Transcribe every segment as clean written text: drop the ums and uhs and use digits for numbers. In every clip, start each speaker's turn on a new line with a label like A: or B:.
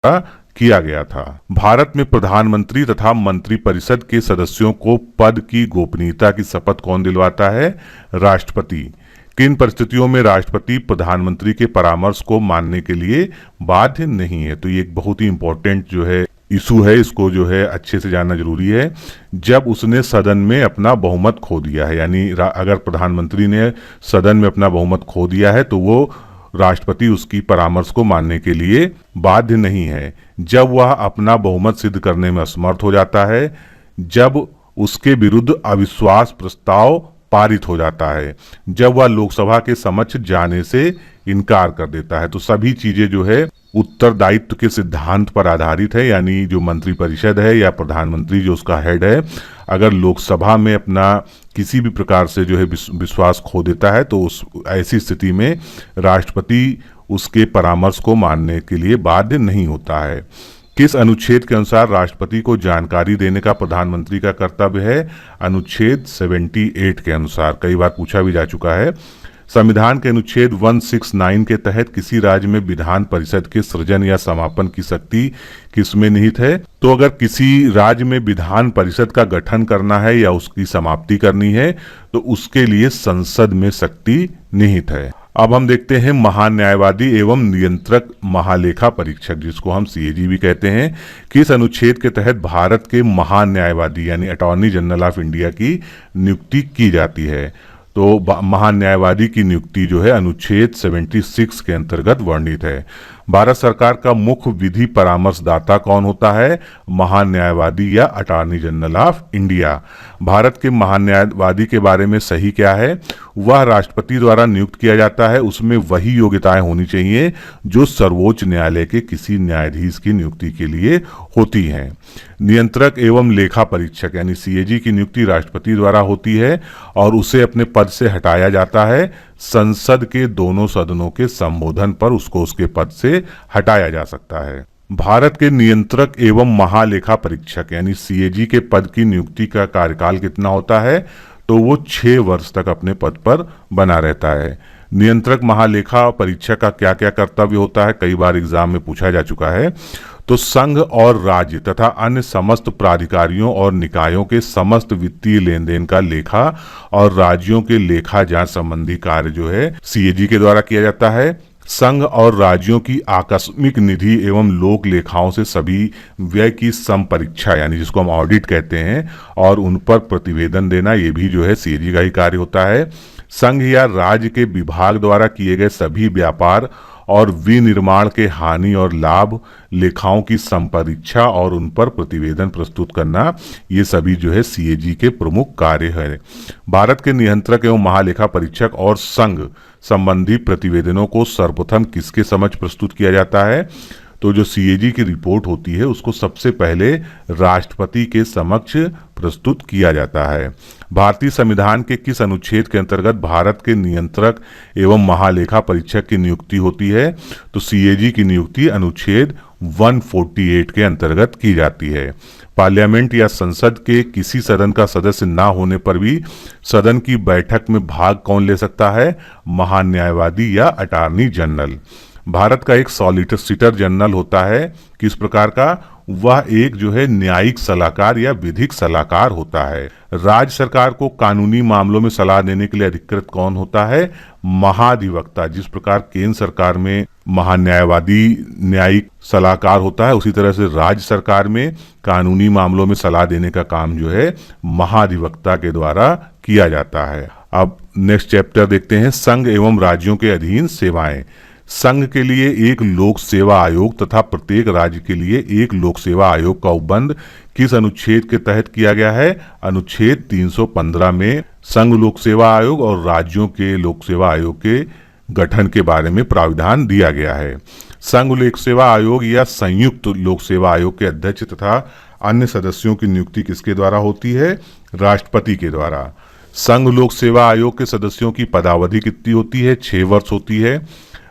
A: किया गया था। भारत में प्रधानमंत्री तथा मंत्रिपरिषद के सदस्यों को पद की गोपनीयता की शपथ कौन दिलवाता है? राष्ट्रपति। किन परिस्थितियों में राष्ट्रपति प्रधानमंत्री के परामर्श को मानने के लिए बाध्य नहीं है? तो ये एक बहुत ही इंपॉर्टेंट जो है इशू है, इसको जो है अच्छे से जानना जरूरी है। जब उसने सदन में अपना बहुमत खो दिया है, यानी अगर प्रधानमंत्री ने सदन में अपना बहुमत खो दिया है तो वो राष्ट्रपति उसकी परामर्श को मानने के लिए बाध्य नहीं है। जब वह अपना बहुमत सिद्ध करने में असमर्थ हो जाता है, जब उसके विरुद्ध अविश्वास प्रस्ताव पारित हो जाता है, जब वह लोकसभा के समक्ष जाने से इनकार कर देता है। तो सभी चीजें जो है उत्तरदायित्व के सिद्धांत पर आधारित है, यानी जो मंत्रिपरिषद है या प्रधानमंत्री जो उसका हेड है, अगर लोकसभा में अपना किसी भी प्रकार से जो है विश्वास खो देता है तो उस ऐसी स्थिति में राष्ट्रपति उसके परामर्श को मानने के लिए बाध्य नहीं होता है। किस अनुच्छेद के अनुसार राष्ट्रपति को जानकारी देने का प्रधानमंत्री का कर्तव्य है? अनुच्छेद 78 के अनुसार। कई बार पूछा भी जा चुका है। संविधान के अनुच्छेद 169 के तहत किसी राज्य में विधान परिषद के सृजन या समापन की शक्ति किसमें निहित है? तो अगर किसी राज्य में विधान परिषद का गठन करना है या उसकी समाप्ति करनी है तो उसके लिए संसद में शक्ति निहित है। अब हम देखते हैं महान न्यायवादी एवं नियंत्रक महालेखा परीक्षक, जिसको हम सीएजी भी कहते हैं, किस अनुच्छेद के तहत भारत के महान न्यायवादी यानी अटॉर्नी जनरल ऑफ इंडिया की नियुक्ति की जाती है? तो महान न्यायवादी की नियुक्ति जो है अनुच्छेद 76 के अंतर्गत वर्णित है। भारत सरकार का मुख्य विधि परामर्शदाता कौन होता है? महान न्यायवादी या attorney general of India. Bharat के महान न्यायवादी के बारे में सही क्या है? वह राष्ट्रपति द्वारा नियुक्त किया जाता है। उसमें वही योग्यताएं होनी चाहिए जो सर्वोच्च न्यायालय के किसी न्यायाधीश की नियुक्ति के लिए होती हैं। नियंत्रक एवं लेखा परीक्षक यानी सीएजी की नियुक्ति राष्ट्रपति द्वारा होती है और उसे अपने पद से हटाया जाता है। संसद के दोनों सदनों के संबोधन पर उसको उसके पद से हटाया जा सकता है। भारत के नियंत्रक एवं महालेखा परीक्षक यानी सीएजी के पद की नियुक्ति का कार्यकाल कितना होता है? तो वो 6 वर्ष तक अपने पद पर बना रहता है। नियंत्रक महालेखा परीक्षक का क्या क्या कर्तव्य होता है? कई बार एग्जाम में पूछा जा चुका है। तो संघ और राज्य तथा अन्य समस्त प्राधिकारियों और निकायों के समस्त वित्तीय लेन देन का लेखा और राज्यों के लेखा जांच संबंधी कार्य जो है सीएजी के द्वारा किया जाता है। संघ और राज्यों की आकस्मिक निधि एवं लोक लेखाओं से सभी व्यय की संपरीक्षा यानी जिसको हम ऑडिट कहते हैं और उन पर प्रतिवेदन देना, ये भी जो है सीएजी का ही कार्य होता है। संघ या राज्य के विभाग द्वारा किए गए सभी व्यापार और विनिर्माण के हानि और लाभ लेखाओं की संपरीक्षा और उन पर प्रतिवेदन प्रस्तुत करना, ये सभी जो है सीएजी के प्रमुख कार्य है। भारत के नियंत्रक एवं महालेखा परीक्षक और संघ संबंधी प्रतिवेदनों को सर्वप्रथम किसके समक्ष प्रस्तुत किया जाता है? तो जो सीएजी की रिपोर्ट होती है उसको सबसे पहले राष्ट्रपति के समक्ष प्रस्तुत किया जाता है। भारतीय संविधान के किस अनुच्छेद के अंतर्गत भारत के नियंत्रक एवं महालेखा परीक्षक की नियुक्ति होती है? तो सीएजी की नियुक्ति अनुच्छेद 148 के अंतर्गत की जाती है। पार्लियामेंट या संसद के किसी सदन का सदस्य ना होने पर भी सदन की बैठक में भाग कौन ले सकता है? महान न्यायवादी या अटॉर्नी जनरल। भारत का एक सॉलिसिटर जनरल होता है, किस प्रकार का? वह एक जो है न्यायिक सलाहकार या विधिक सलाहकार होता है। राज्य सरकार को कानूनी मामलों में सलाह देने के लिए अधिकृत कौन होता है? महाधिवक्ता। जिस प्रकार केंद्र सरकार में महान्यायवादी न्यायिक सलाहकार होता है, उसी तरह से राज्य सरकार में कानूनी मामलों में सलाह देने का काम जो है महाधिवक्ता के द्वारा किया जाता है। अब नेक्स्ट चैप्टर देखते हैं, संघ एवं राज्यों के अधीन सेवाएं। संघ के लिए एक लोक सेवा आयोग तथा प्रत्येक राज्य के लिए एक लोक सेवा आयोग का उपबंध किस अनुच्छेद के तहत किया गया है? अनुच्छेद 315 में संघ लोक सेवा आयोग और राज्यों के लोक सेवा आयोग के गठन के बारे में प्राविधान दिया गया है। संघ लोक सेवा आयोग या संयुक्त लोक सेवा आयोग के अध्यक्ष तथा अन्य सदस्यों की नियुक्ति किसके द्वारा होती है? राष्ट्रपति के द्वारा। संघ लोक सेवा आयोग के सदस्यों की पदावधि कितनी होती है? 6 वर्ष होती है।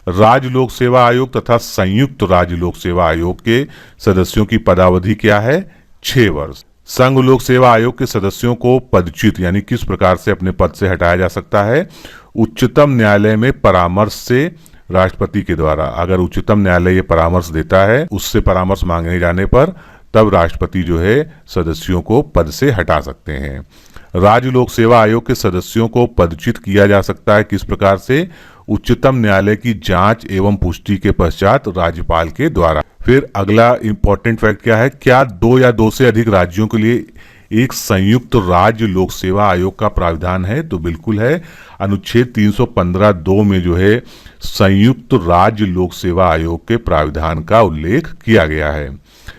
A: राज्य लोक सेवा आयोग तथा संयुक्त राज्य लोक सेवा आयोग के सदस्यों की पदावधि क्या है? 6 वर्ष। संघ लोक सेवा आयोग के सदस्यों को पदच्युत यानी किस प्रकार से अपने पद से हटाया जा सकता है? उच्चतम न्यायालय में परामर्श से राष्ट्रपति के द्वारा। अगर उच्चतम न्यायालय ये परामर्श देता है, उससे परामर्श मांगने जाने पर तब राष्ट्रपति जो है सदस्यों को पद से हटा सकते हैं। राज्य लोक सेवा आयोग के सदस्यों को पदच्युत किया जा सकता है किस प्रकार से? उच्चतम न्यायालय की जांच एवं पुष्टि के पश्चात राज्यपाल के द्वारा। फिर अगला इंपॉर्टेंट फैक्ट क्या है? क्या 2 या 2 से अधिक राज्यों के लिए एक संयुक्त राज्य लोक सेवा आयोग का प्राविधान है? तो बिल्कुल है। अनुच्छेद 315(2) में जो है संयुक्त राज्य लोक सेवा आयोग के प्राविधान का उल्लेख किया गया है।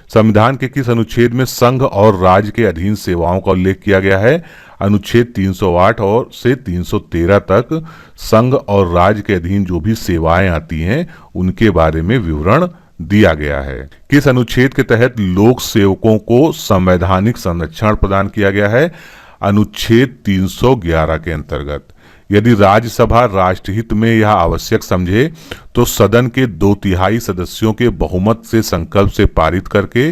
A: संविधान के किस अनुच्छेद में संघ और राज्य के अधीन सेवाओं का उल्लेख किया गया है? अनुच्छेद 308 और से 313 तक संघ और राज्य के अधीन जो भी सेवाएं आती हैं उनके बारे में विवरण दिया गया है। किस अनुच्छेद के तहत लोक सेवकों को संवैधानिक संरक्षण प्रदान किया गया है? अनुच्छेद 311 के अंतर्गत। यदि राज्यसभा राष्ट्रहित में यह आवश्यक समझे तो सदन के 2/3 सदस्यों के बहुमत से संकल्प से पारित करके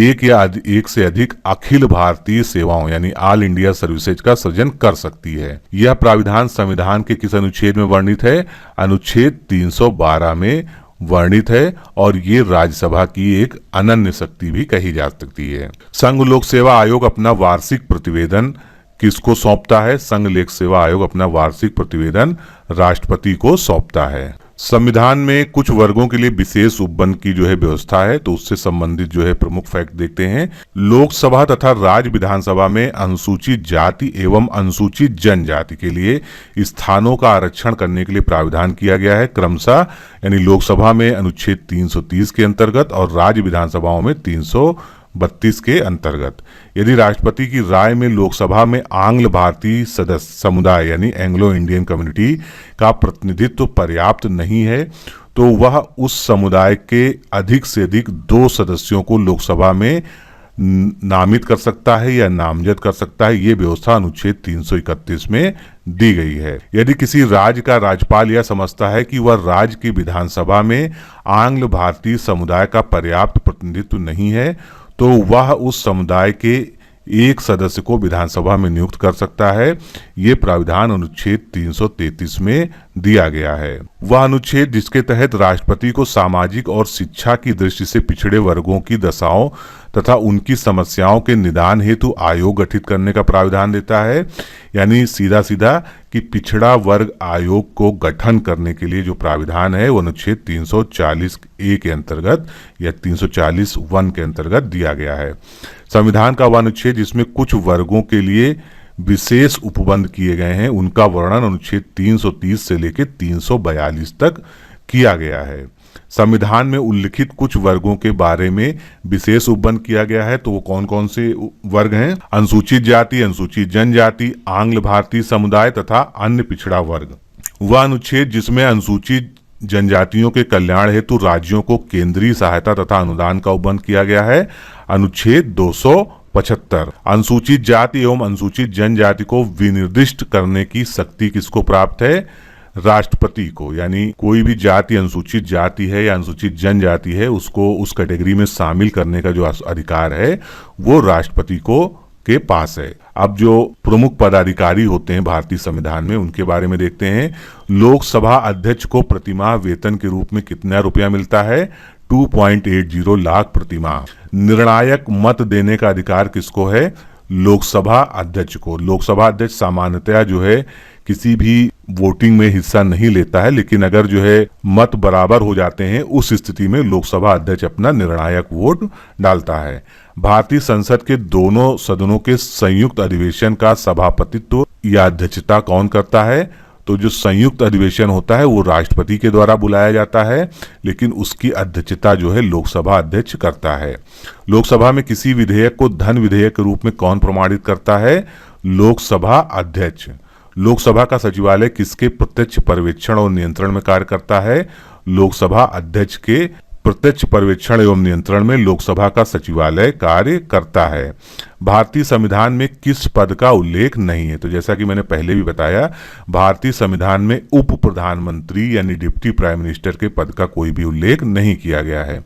A: एक या एक से अधिक अखिल भारतीय सेवाओं यानी ऑल इंडिया सर्विसेज का सृजन कर सकती है। यह प्राविधान संविधान के किस अनुच्छेद में वर्णित है? अनुच्छेद 312 में वर्णित है और ये राज्यसभा की एक अनन्य शक्ति भी कही जा सकती है। संघ लोक सेवा आयोग अपना वार्षिक प्रतिवेदन किसको सौंपता है? संघ लोक सेवा आयोग अपना वार्षिक प्रतिवेदन राष्ट्रपति को सौंपता है। संविधान में कुछ वर्गों के लिए विशेष उपबंध की जो है व्यवस्था है, तो उससे संबंधित जो है प्रमुख फैक्ट देखते हैं। लोकसभा तथा राज्य विधानसभा में अनुसूचित जाति एवं अनुसूचित जनजाति के लिए स्थानों का आरक्षण करने के लिए प्राविधान किया गया है क्रमशः, यानी लोकसभा में अनुच्छेद 330 के अंतर्गत और राज्य विधानसभाओं में 332 के अंतर्गत। यदि राष्ट्रपति की राय में लोकसभा में आंग्ल भारतीय सदस्य समुदाय यानी एंग्लो इंडियन कम्युनिटी का प्रतिनिधित्व पर्याप्त नहीं है तो वह उस समुदाय के अधिक से अधिक 2 सदस्यों को लोकसभा में नामित कर सकता है या नामजद कर सकता है। ये व्यवस्था अनुच्छेद 331 में दी गई है। यदि किसी राज्य का राज्यपाल यह समझता है कि वह राज्य की विधानसभा में आंग्ल भारतीय समुदाय का पर्याप्त प्रतिनिधित्व नहीं है तो वह उस समुदाय के एक सदस्य को विधानसभा में नियुक्त कर सकता है। ये प्राविधान अनुच्छेद 333 में दिया गया है। वह अनुच्छेद जिसके तहत राष्ट्रपति को सामाजिक और शिक्षा की दृष्टि से पिछड़े वर्गों की दशाओं तथा उनकी समस्याओं के निदान हेतु आयोग गठित करने का प्राविधान देता है, यानी सीधा सीधा कि पिछड़ा वर्ग आयोग को गठन करने के लिए जो प्राविधान है वो अनुच्छेद 340(a) के अंतर्गत या 340(1) के अंतर्गत दिया गया है। संविधान का वह अनुच्छेद जिसमें कुछ वर्गों के लिए विशेष उपबंध किए गए हैं उनका वर्णन अनुच्छेद 330 से लेकर 342 तक किया गया है। संविधान में उल्लिखित कुछ वर्गों के बारे में विशेष उपबंध किया गया है, तो वो कौन कौन से वर्ग हैं? अनुसूचित जाति, अनुसूचित जनजाति, आंग्ल भारतीय समुदाय तथा अन्य पिछड़ा वर्ग। वह अनुच्छेद जिसमें अनुसूचित जनजातियों के कल्याण हेतु राज्यों को केंद्रीय सहायता तथा अनुदान का उपबंध किया गया है, अनुच्छेद 275। अनुसूचित जाति एवं अनुसूचित जनजाति को विनिर्दिष्ट करने की शक्ति किसको प्राप्त है? राष्ट्रपति को, यानी कोई भी जाति अनुसूचित जाति है या अनुसूचित जनजाति है उसको उस कैटेगरी में शामिल करने का जो अधिकार है वो राष्ट्रपति को के पास है। अब जो प्रमुख पदाधिकारी होते हैं भारतीय संविधान में उनके बारे में देखते हैं। लोकसभा अध्यक्ष को प्रतिमाह वेतन के रूप में कितना रुपया मिलता है? 2.80 लाख प्रतिमाह। निर्णायक मत देने का अधिकार किसको है? लोकसभा अध्यक्ष को। लोकसभा अध्यक्ष सामान्यतया जो है किसी भी वोटिंग में हिस्सा नहीं लेता है, लेकिन अगर जो है मत बराबर हो जाते हैं उस स्थिति में लोकसभा अध्यक्ष अपना निर्णायक वोट डालता है। भारतीय संसद के दोनों सदनों के संयुक्त अधिवेशन का सभापतित्व या अध्यक्षता कौन करता है? तो जो संयुक्त अधिवेशन होता है वो राष्ट्रपति के द्वारा बुलाया जाता है, लेकिन उसकी अध्यक्षता जो है लोकसभा अध्यक्ष करता है। लोकसभा में किसी विधेयक को धन विधेयक के रूप में कौन प्रमाणित करता है? लोकसभा अध्यक्ष। लोकसभा का सचिवालय किसके प्रत्यक्ष पर्यवेक्षण और नियंत्रण में कार्य करता है? लोकसभा अध्यक्ष के प्रत्यक्ष पर्यवेक्षण एवं नियंत्रण में लोकसभा का सचिवालय कार्य करता है। भारतीय संविधान में किस पद का उल्लेख नहीं है? तो जैसा कि मैंने पहले भी बताया, भारतीय संविधान में उप प्रधानमंत्री यानी डिप्टी प्राइम मिनिस्टर के पद का कोई भी उल्लेख नहीं किया गया है।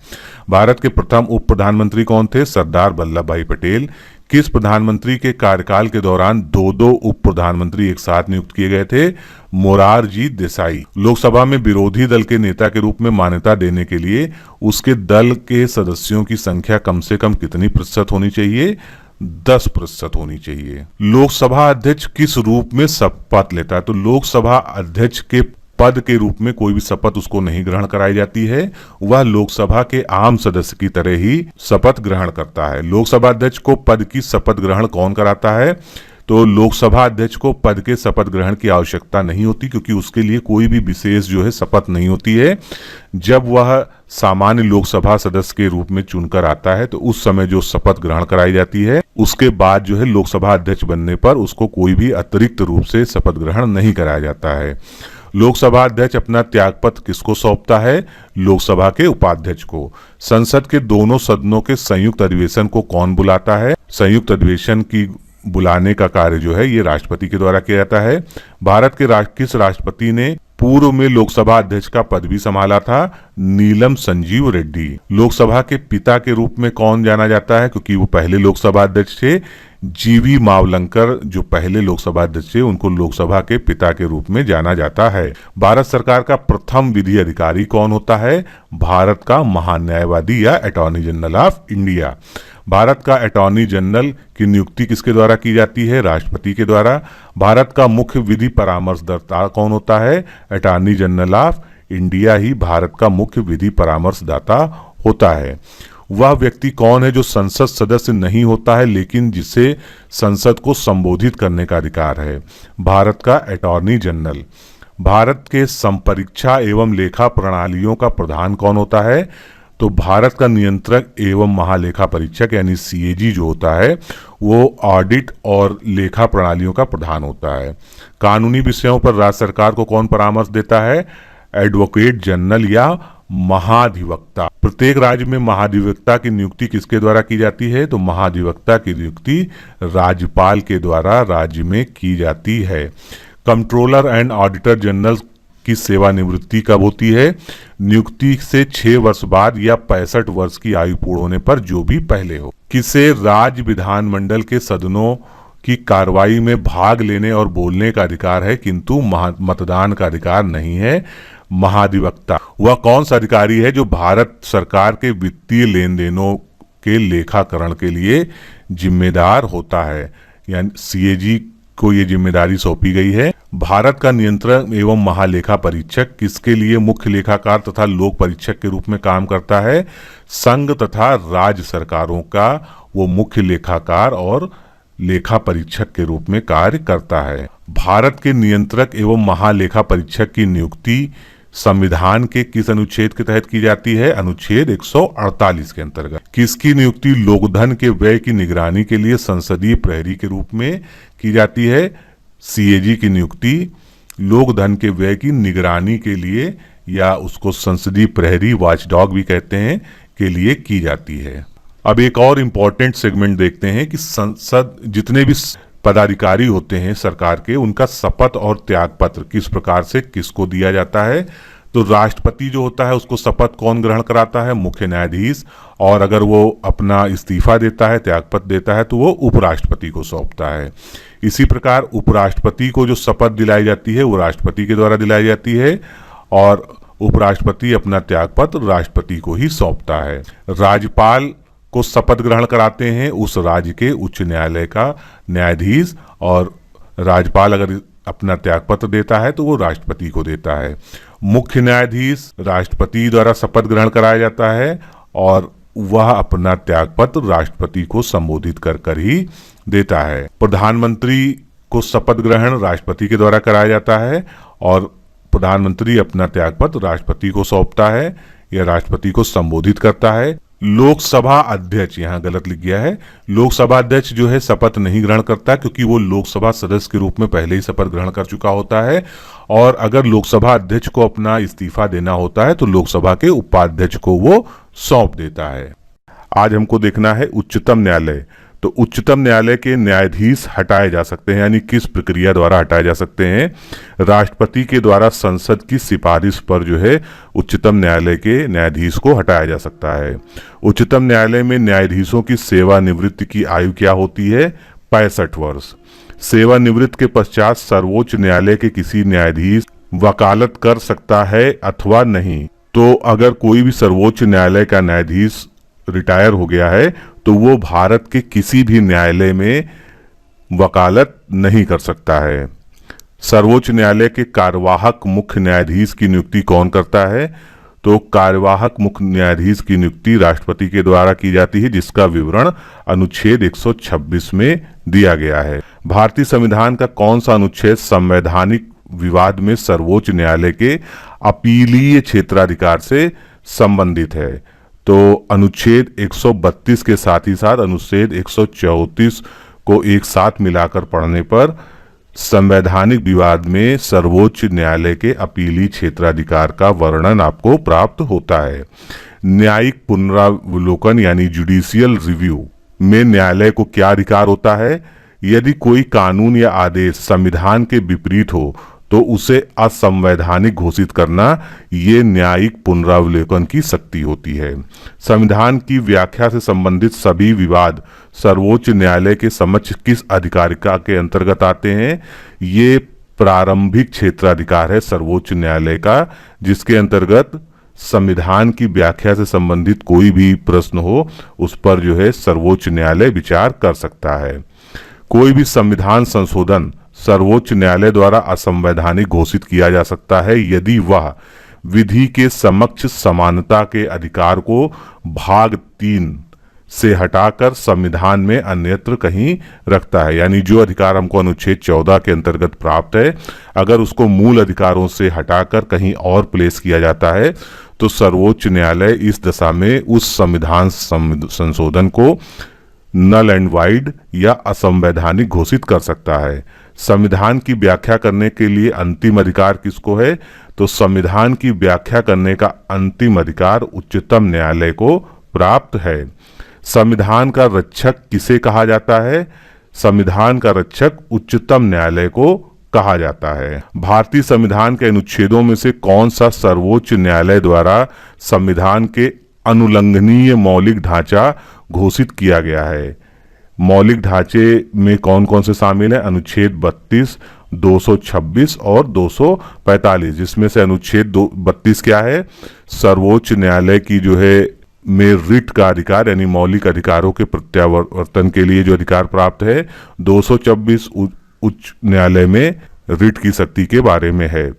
A: भारत के प्रथम उप प्रधानमंत्री कौन थे? सरदार वल्लभ भाई पटेल। किस प्रधानमंत्री के कार्यकाल के दौरान दो दो उप प्रधानमंत्री एक साथ नियुक्त किए गए थे? मोरारजी देसाई। लोकसभा में विरोधी दल के नेता के रूप में मान्यता देने के लिए उसके दल के सदस्यों की संख्या कम से कम कितनी प्रतिशत होनी चाहिए? 10% होनी चाहिए। लोकसभा अध्यक्ष किस रूप में शपथ लेता है? तो लोकसभा अध्यक्ष के पद के रूप में कोई भी शपथ उसको नहीं ग्रहण कराई जाती है, वह लोकसभा के आम सदस्य की तरह ही शपथ ग्रहण करता है। लोकसभा अध्यक्ष को पद की शपथ ग्रहण कौन कराता है? तो लोकसभा अध्यक्ष को पद के शपथ ग्रहण की आवश्यकता नहीं होती, क्योंकि उसके लिए कोई भी विशेष जो है शपथ नहीं होती है। जब वह सामान्य लोकसभा सदस्य के रूप में चुनकर आता है तो उस समय जो शपथ ग्रहण कराई जाती है, उसके बाद जो है लोकसभा अध्यक्ष बनने पर उसको कोई भी अतिरिक्त रूप से शपथ ग्रहण नहीं कराया जाता है। लोकसभा अध्यक्ष अपना त्यागपत्र किसको सौंपता है? लोकसभा के उपाध्यक्ष को। संसद के दोनों सदनों के संयुक्त अधिवेशन को कौन बुलाता है? संयुक्त अधिवेशन की बुलाने का कार्य जो है ये राष्ट्रपति के द्वारा किया जाता है। भारत के किस राष्ट्रपति ने पूर्व में लोकसभा अध्यक्ष का पद भी संभाला था? नीलम संजीव रेड्डी। लोकसभा के पिता के रूप में कौन जाना जाता है? क्योंकि वो पहले लोकसभा अध्यक्ष थे। जीवी मावलंकर जो पहले लोकसभा अध्यक्ष थे, उनको लोकसभा के पिता के रूप में जाना जाता है। भारत सरकार का प्रथम विधि अधिकारी कौन होता है? भारत का महान्यायवादी या attorney general of India. Bharat का अटॉर्नी जनरल की नियुक्ति किसके द्वारा की जाती है? राष्ट्रपति के द्वारा। भारत का मुख्य विधि परामर्शदाता कौन होता है? अटॉर्नी जनरल ऑफ इंडिया ही भारत का मुख्य विधि परामर्शदाता होता है। वह व्यक्ति कौन है जो संसद सदस्य नहीं होता है लेकिन जिसे संसद को संबोधित करने का अधिकार है? भारत का अटॉर्नी जनरल। भारत के संपरीक्षा एवं लेखा प्रणालियों का प्रधान कौन होता है? तो भारत का नियंत्रक एवं महालेखा परीक्षक यानी सीएजी जो होता है वो ऑडिट और लेखा प्रणालियों का प्रधान होता है। कानूनी विषयों पर राज्य सरकार को कौन परामर्श देता है? एडवोकेट जनरल या महाधिवक्ता। प्रत्येक राज्य में महाधिवक्ता की नियुक्ति किसके द्वारा की जाती है? तो महाधिवक्ता की नियुक्ति राज्यपाल के द्वारा राज्य में की जाती है। कंट्रोलर एंड ऑडिटर जनरल की सेवानिवृत्ति कब होती है? नियुक्ति से 6 वर्ष बाद या 65 वर्ष की आयु पूर्ण होने पर, जो भी पहले हो। किसे राज्य विधानमंडल के सदनों की कार्रवाई में भाग लेने और बोलने का अधिकार है किंतु मतदान का अधिकार नहीं है? महाधिवक्ता। वह कौन सा अधिकारी है जो भारत सरकार के वित्तीय लेन देनों के लेखाकरण के लिए जिम्मेदार होता है? यानी सीएजी को ये जिम्मेदारी सौंपी गई है। भारत का नियंत्रक एवं महालेखा परीक्षक किसके लिए मुख्य लेखाकार तथा लोक परीक्षक के रूप में काम करता है? संघ तथा राज्य सरकारों का वो मुख्य लेखाकार और लेखा परीक्षक के रूप में कार्य करता है। भारत के नियंत्रक एवं महालेखा परीक्षक की नियुक्ति संविधान के किस अनुच्छेद के तहत की जाती है? अनुच्छेद 148 के अंतर्गत। किसकी नियुक्ति लोकधन के व्यय की निगरानी के लिए संसदीय प्रहरी के रूप में की जाती है? सीएजी की नियुक्ति लोकधन के व्यय की निगरानी के लिए या उसको संसदीय प्रहरी वॉचडॉग भी कहते हैं के लिए की जाती है। अब एक और इम्पोर्टेंट सेगमेंट देखते हैं कि संसद जितने भी पदाधिकारी होते हैं सरकार के, उनका शपथ और त्याग पत्र किस प्रकार से किसको दिया जाता है? तो राष्ट्रपति जो होता है उसको शपथ कौन ग्रहण कराता है? मुख्य न्यायाधीश। और अगर वो अपना इस्तीफा देता है, त्यागपत्र देता है, तो वो उपराष्ट्रपति को सौंपता है। इसी प्रकार उपराष्ट्रपति को जो शपथ दिलाई जाती है वो राष्ट्रपति के द्वारा दिलाई जाती है और उपराष्ट्रपति अपना त्यागपत्र राष्ट्रपति को ही सौंपता है। राज्यपाल को शपथ ग्रहण कराते हैं उस राज्य के उच्च न्यायालय का न्यायाधीश, और राज्यपाल अगर अपना त्यागपत्र देता है तो वो राष्ट्रपति को देता है। मुख्य न्यायाधीश राष्ट्रपति द्वारा शपथ ग्रहण कराया जाता है और वह अपना त्यागपत्र राष्ट्रपति को संबोधित कर ही देता है। प्रधानमंत्री को शपथ ग्रहण राष्ट्रपति के द्वारा कराया जाता है और प्रधानमंत्री अपना त्यागपत्र राष्ट्रपति को सौंपता है या राष्ट्रपति को संबोधित करता है। लोकसभा अध्यक्ष, यहाँ गलत लिख गया है, लोकसभा अध्यक्ष जो है शपथ नहीं ग्रहण करता क्योंकि वो लोकसभा सदस्य के रूप में पहले ही शपथ ग्रहण कर चुका होता है। और अगर लोकसभा अध्यक्ष को अपना इस्तीफा देना होता है तो लोकसभा के उपाध्यक्ष को वो सौंप देता है। आज हमको देखना है उच्चतम न्यायालय। तो उच्चतम न्यायालय के न्यायाधीश हटाए जा सकते हैं, यानी किस प्रक्रिया द्वारा हटाए जा सकते हैं? राष्ट्रपति के द्वारा संसद की सिफारिश पर जो है उच्चतम न्यायालय के न्यायाधीश को हटाया जा सकता है। उच्चतम न्यायालय में न्यायाधीशों की सेवानिवृत्ति की आयु क्या होती है? 65 वर्ष। सेवानिवृत्ति के पश्चात सर्वोच्च न्यायालय के किसी न्यायाधीश वकालत कर सकता है अथवा नहीं। तो अगर कोई भी सर्वोच्च न्यायालय का न्यायाधीश रिटायर हो गया है तो वो भारत के किसी भी न्यायालय में वकालत नहीं कर सकता है। सर्वोच्च न्यायालय के कार्यवाहक मुख्य न्यायाधीश की नियुक्ति कौन करता है? तो कार्यवाहक मुख्य न्यायाधीश की नियुक्ति राष्ट्रपति के द्वारा की जाती है, जिसका विवरण अनुच्छेद 126 में दिया गया है। भारतीय संविधान का कौन सा अनुच्छेद संवैधानिक विवाद में सर्वोच्च न्यायालय के अपीलीय क्षेत्राधिकार से संबंधित है? तो अनुच्छेद 132 के साथ ही साथ अनुच्छेद 134 को एक साथ मिलाकर पढ़ने पर संवैधानिक विवाद में सर्वोच्च न्यायालय के अपीली क्षेत्राधिकार का वर्णन आपको प्राप्त होता है। न्यायिक पुनरावलोकन यानी जुडिशियल रिव्यू में न्यायालय को क्या अधिकार होता है? यदि कोई कानून या आदेश संविधान के विपरीत हो तो उसे असंवैधानिक घोषित करना ये न्यायिक पुनरावलोकन की शक्ति होती है। संविधान की व्याख्या से संबंधित सभी विवाद सर्वोच्च न्यायालय के समक्ष किस अधिकारिका के अंतर्गत आते हैं? ये प्रारंभिक क्षेत्राधिकार है सर्वोच्च न्यायालय का, जिसके अंतर्गत संविधान की व्याख्या से संबंधित कोई भी प्रश्न हो उस पर जो है सर्वोच्च न्यायालय विचार कर सकता है। कोई भी संविधान संशोधन सर्वोच्च न्यायालय द्वारा असंवैधानिक घोषित किया जा सकता है यदि वह विधि के समक्ष समानता के अधिकार को भाग 3 से हटाकर संविधान में अन्यत्र कहीं रखता है। यानी जो अधिकार हमको अनुच्छेद 14 के अंतर्गत प्राप्त है, अगर उसको मूल अधिकारों से हटाकर कहीं और प्लेस किया जाता है तो सर्वोच्च न्यायालय इस दशा में उस संविधान संशोधन को नल एंड वाइड या असंवैधानिक घोषित कर सकता है। संविधान की व्याख्या करने के लिए अंतिम अधिकार किसको है? तो संविधान की व्याख्या करने का अंतिम अधिकार उच्चतम न्यायालय को प्राप्त है। संविधान का रक्षक किसे कहा जाता है? संविधान का रक्षक उच्चतम न्यायालय को कहा जाता है। भारतीय संविधान के अनुच्छेदों में से कौन सा सर्वोच्च न्यायालय द्वारा संविधान के अनुलंघनीय मौलिक ढांचा घोषित किया गया है? मौलिक ढांचे में कौन कौन से शामिल है? अनुच्छेद 32, 226 और 245, जिसमें से अनुच्छेद 32 क्या है? सर्वोच्च न्यायालय की जो है में रिट का अधिकार यानी मौलिक अधिकारों के प्रत्यावर्तन के लिए जो अधिकार प्राप्त है। 226 उच्च न्यायालय में रिट की शक्ति के बारे में है।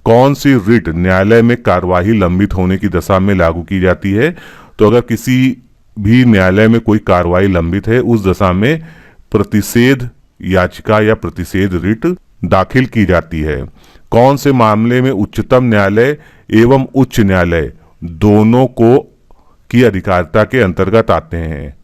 A: कौन सी रिट न्यायालय में कार्यवाही लंबित होने की दशा में लागू की जाती है? तो अगर किसी भी न्यायालय में कोई कार्रवाई लंबित है उस दशा में प्रतिषेध याचिका या प्रतिषेध रिट दाखिल की जाती है। कौन से मामले में उच्चतम न्यायालय एवं उच्च न्यायालय दोनों को की अधिकारिता के अंतर्गत आते हैं?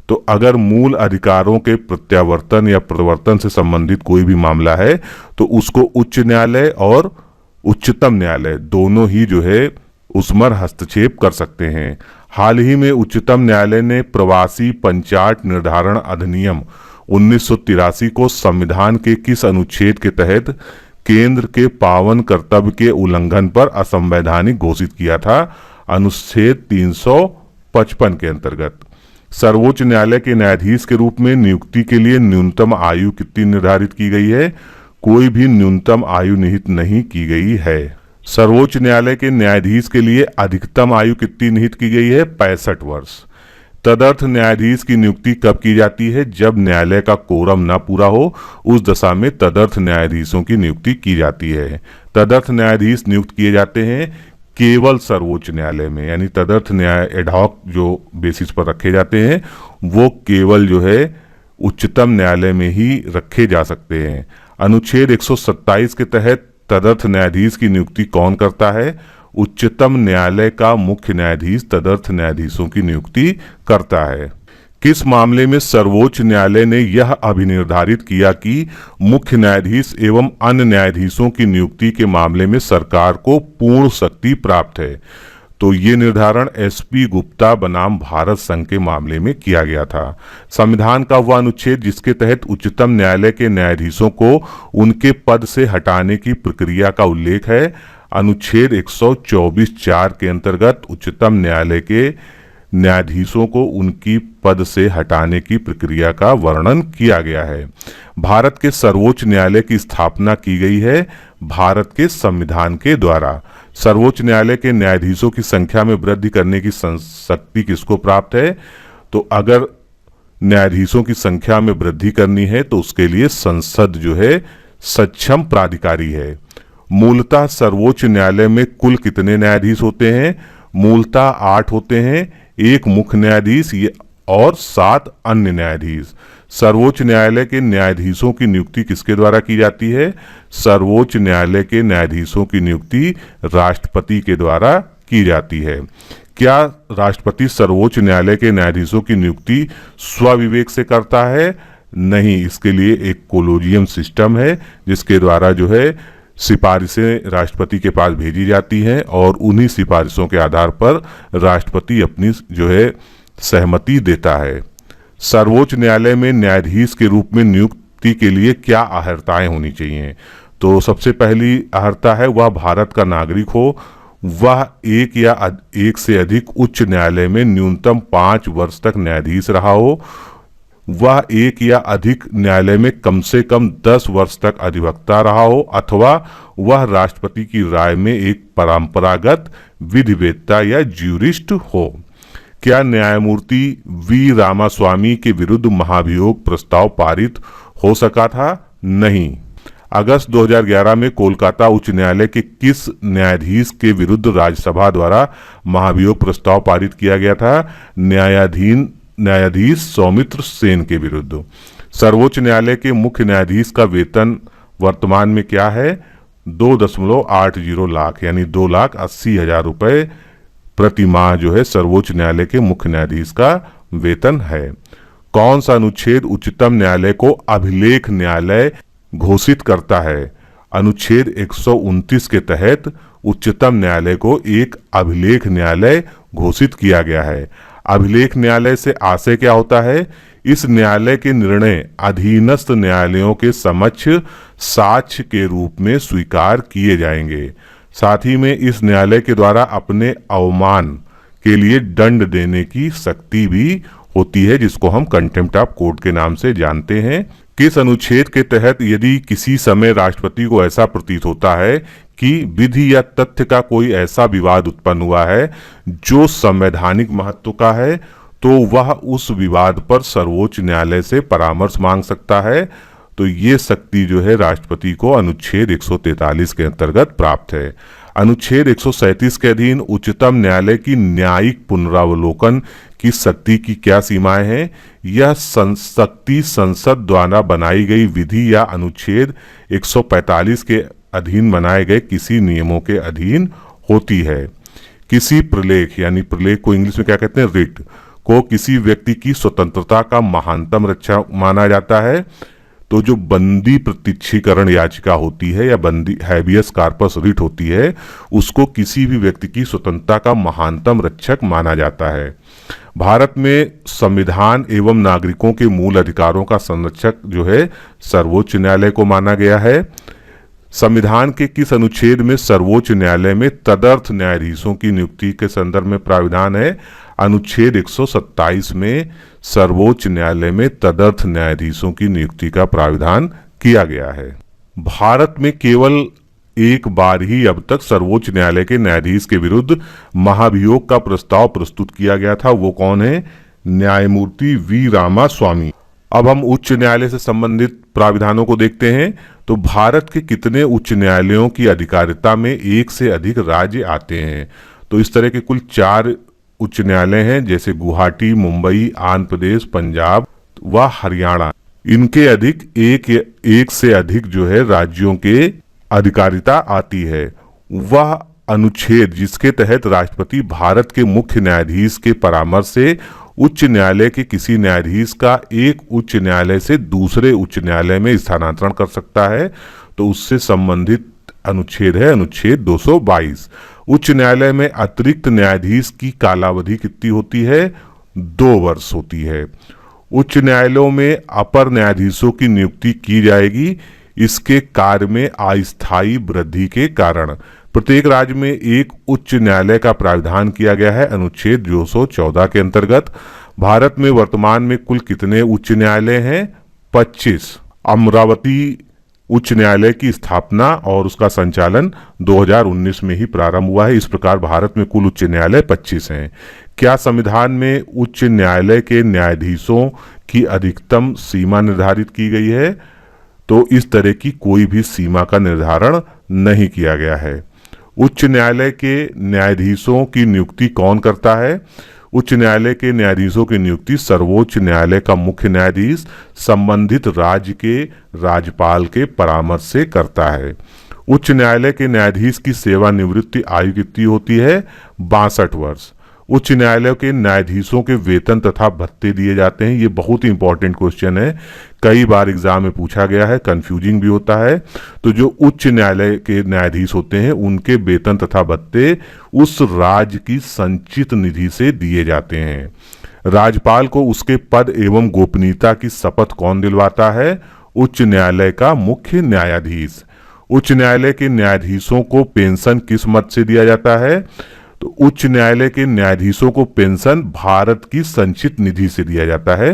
A: तो अगर मूल अधिकारों के प्रत्यावर्तन या प्रवर्तन से संबंधित कोई भी मामला है तो उसको उच्च न्यायालय और उच्चतम न्यायालय दोनों ही जो है उसमें हस्तक्षेप कर सकते हैं। हाल ही में उच्चतम न्यायालय ने प्रवासी पंचायत निर्धारण अधिनियम 1983 को संविधान के किस अनुच्छेद के तहत केंद्र के पावन कर्तव्य के उल्लंघन पर असंवैधानिक घोषित किया था? अनुच्छेद 355 के अंतर्गत। सर्वोच्च न्यायालय के न्यायाधीश के रूप में नियुक्ति के लिए न्यूनतम आयु कितनी निर्धारित की गई है? कोई भी न्यूनतम आयु निहित नहीं की गई है। सर्वोच्च न्यायालय के न्यायाधीश के लिए अधिकतम आयु कितनी निहित की गई है? 65 वर्ष। तदर्थ न्यायाधीश की नियुक्ति कब की जाती है? जब न्यायालय का कोरम न पूरा हो उस दशा में तदर्थ न्यायाधीशों की नियुक्ति की जाती है। तदर्थ न्यायाधीश नियुक्त किए जाते हैं केवल सर्वोच्च न्यायालय में, यानी तदर्थ न्याय एडहॉक जो बेसिस पर रखे जाते हैं वो केवल जो है उच्चतम न्यायालय में ही रखे जा सकते हैं। अनुच्छेद 127 के तहत तदर्थ न्यायाधीश की नियुक्ति कौन करता है? उच्चतम न्यायालय का मुख्य न्यायाधीश तदर्थ न्यायाधीशों की नियुक्ति करता है। किस मामले में सर्वोच्च न्यायालय ने यह अभिनिर्धारित किया कि मुख्य न्यायाधीश एवं अन्य न्यायाधीशों की नियुक्ति के मामले में सरकार को पूर्ण शक्ति प्राप्त है? तो ये निर्धारण एसपी गुप्ता बनाम भारत संघ के मामले में किया गया था। संविधान का वह अनुच्छेद जिसके तहत उच्चतम न्यायालय के न्यायाधीशों को उनके पद से हटाने की प्रक्रिया का उल्लेख है। अनुच्छेद 124(4) के अंतर्गत उच्चतम न्यायालय के न्यायाधीशों को उनकी पद से हटाने की प्रक्रिया का वर्णन किया गया है। भारत के सर्वोच्च न्यायालय की स्थापना की गई है भारत के संविधान के द्वारा। सर्वोच्च न्यायालय के न्यायाधीशों की संख्या में वृद्धि करने की शक्ति किसको प्राप्त है? तो अगर न्यायाधीशों की संख्या में वृद्धि करनी है तो उसके लिए संसद जो है सक्षम प्राधिकारी है। मूलतः सर्वोच्च न्यायालय में कुल कितने न्यायाधीश होते हैं? मूलतः 8 होते हैं, एक मुख्य न्यायाधीश और 7 अन्य न्यायाधीश। सर्वोच्च न्यायालय के न्यायाधीशों की नियुक्ति किसके द्वारा की जाती है? सर्वोच्च न्यायालय के न्यायाधीशों की नियुक्ति राष्ट्रपति के द्वारा की जाती है। क्या राष्ट्रपति सर्वोच्च न्यायालय के न्यायाधीशों की नियुक्ति स्वविवेक से करता है? नहीं, इसके लिए एक कोलोजियम सिस्टम है जिसके द्वारा जो है सिफारिशें राष्ट्रपति के पास भेजी जाती हैं और उन्हीं सिफारिशों के आधार पर राष्ट्रपति अपनी जो है सहमति देता है। सर्वोच्च न्यायालय में न्यायाधीश के रूप में नियुक्ति के लिए क्या अर्हताएं होनी चाहिए? तो सबसे पहली अर्हता है वह भारत का नागरिक हो, वह एक या एक से अधिक उच्च न्यायालय में न्यूनतम 5 वर्ष तक न्यायाधीश रहा हो, वह एक या अधिक न्यायालय में कम से कम 10 वर्ष तक अधिवक्ता रहा हो, अथवा वह राष्ट्रपति की राय में एक परंपरागत विधिवेत्ता या ज्यूरिस्ट हो। क्या न्यायमूर्ति वी रामास्वामी के विरुद्ध महाभियोग प्रस्ताव पारित हो सका था? नहीं। अगस्त 2011 में कोलकाता उच्च न्यायालय के किस न्यायाधीश के विरुद्ध राज्यसभा द्वारा महाभियोग प्रस्ताव पारित किया गया था? न्यायाधीश सौमित्र सेन के विरुद्ध। सर्वोच्च न्यायालय के मुख्य न्यायाधीश का वेतन वर्तमान में क्या है? 2.80 लाख यानी 2,80,000 रुपए प्रति माह जो है सर्वोच्च न्यायालय के मुख्य न्यायाधीश का वेतन है। कौन सा अनुच्छेद उच्चतम न्यायालय को अभिलेख न्यायालय घोषित करता है? अनुच्छेद 129 के तहत उच्चतम न्यायालय को एक अभिलेख न्यायालय घोषित किया गया है। अभिलेख न्यायालय से आशय क्या होता है? इस न्यायालय के निर्णय अधीनस्थ न्यायालयों के समक्ष साक्ष्य के रूप में स्वीकार किए जाएंगे। साथ ही में इस न्यायालय के द्वारा अपने अवमान के लिए दंड देने की शक्ति भी होती है, जिसको हम कंटेम्प्ट ऑफ कोर्ट के नाम से जानते हैं। किस अनुच्छेद के तहत यदि किसी समय राष्ट्रपति को ऐसा प्रतीत होता है कि विधि या तथ्य का कोई ऐसा विवाद उत्पन्न हुआ है जो संवैधानिक महत्व का है, तो वह उस विवाद पर सर्वोच्च न्यायालय से परामर्श मांग सकता है। तो ये शक्ति जो है राष्ट्रपति को अनुच्छेद 143 के अंतर्गत प्राप्त है। अनुच्छेद 137 के अधीन उच्चतम न्यायालय की न्यायिक पुनरावलोकन की शक्ति की क्या सीमाएं हैं? यह शक्ति संसद द्वारा बनाई गई विधि या अनुच्छेद 145 के अधीन बनाए गए किसी नियमों के अधीन होती है। किसी प्रलेख यानी प्रलेख को इंग्लिश में क्या कहते हैं? रिट को किसी व्यक्ति की स्वतंत्रता का महानतम रक्षा माना जाता है। तो जो बंदी प्रत्यक्षीकरण याचिका होती है या बंदी हैबियस कार्पस रिट होती है, उसको किसी भी व्यक्ति की स्वतंत्रता का महानतम रक्षक माना जाता है। भारत में संविधान एवं नागरिकों के मूल अधिकारों का संरक्षक जो है सर्वोच्च न्यायालय को माना गया है। संविधान के किस अनुच्छेद में सर्वोच्च न्यायालय में तदर्थ न्यायाधीशों की नियुक्ति के संदर्भ में प्राविधान है? अनुच्छेद 127 में सर्वोच्च न्यायालय में तदर्थ न्यायाधीशों की नियुक्ति का प्राविधान किया गया है। भारत में केवल एक बार ही अब तक सर्वोच्च न्यायालय के न्यायाधीश के विरुद्ध महाभियोग का प्रस्ताव प्रस्तुत किया गया था। वो कौन है? न्यायमूर्ति वी रामास्वामी। अब हम उच्च न्यायालय से संबंधित प्राविधानों को देखते हैं। तो भारत के कितने उच्च न्यायालयों की अधिकारिता में एक से अधिक राज्य आते हैं? तो इस तरह के कुल 4 उच्च न्यायालय हैं, जैसे गुवाहाटी, मुंबई, आंध्र प्रदेश, पंजाब व हरियाणा। इनके अधिक एक से अधिक जो है राज्यों के अधिकारिता आती है। वह अनुच्छेद जिसके तहत राष्ट्रपति भारत के मुख्य न्यायाधीश के परामर्श से उच्च न्यायालय के किसी न्यायाधीश का एक उच्च न्यायालय से दूसरे उच्च न्यायालय में स्थानांतरण कर सकता है, तो उससे संबंधित अनुच्छेद है अनुच्छेद 222। उच्च न्यायालय में अतिरिक्त न्यायाधीश की कालावधि कितनी होती है? 2 वर्ष होती है। उच्च न्यायालयों में अपर न्यायाधीशों की नियुक्ति की जाएगी इसके कार्य में अस्थायी वृद्धि के कारण। प्रत्येक राज्य में एक उच्च न्यायालय का प्रावधान किया गया है अनुच्छेद 214 के अंतर्गत। भारत में वर्तमान में कुल कितने उच्च न्यायालय हैं? 25। अमरावती उच्च न्यायालय की स्थापना और उसका संचालन 2019 में ही प्रारंभ हुआ है। इस प्रकार भारत में कुल उच्च न्यायालय 25 हैं। क्या संविधान में उच्च न्यायालय के न्यायाधीशों की अधिकतम सीमा निर्धारित की गई है? तो इस तरह की कोई भी सीमा का निर्धारण नहीं किया गया है। उच्च न्यायालय के न्यायाधीशों की नियुक्ति कौन करता है? उच्च न्यायालय के न्यायाधीशों की नियुक्ति सर्वोच्च न्यायालय का मुख्य न्यायाधीश संबंधित राज्य के राज्यपाल के परामर्श से करता है। उच्च न्यायालय के न्यायाधीश की सेवानिवृत्ति आयु कितनी होती है? 62 वर्ष। उच्च न्यायालय के न्यायाधीशों के वेतन तथा भत्ते दिए जाते हैं। ये बहुत ही इंपॉर्टेंट क्वेश्चन है, कई बार एग्जाम में पूछा गया है, कंफ्यूजिंग भी होता है। तो जो उच्च न्यायालय के न्यायाधीश होते हैं उनके वेतन तथा भत्ते उस राज्य की संचित निधि से दिए जाते हैं। राज्यपाल को उसके पद एवं गोपनीयता की शपथ कौन दिलवाता है? उच्च न्यायालय का मुख्य न्यायाधीश। उच्च न्यायालय के न्यायाधीशों को पेंशन किस मद से दिया जाता है? तो उच्च न्यायालय के न्यायाधीशों को पेंशन भारत की संचित निधि से दिया जाता है।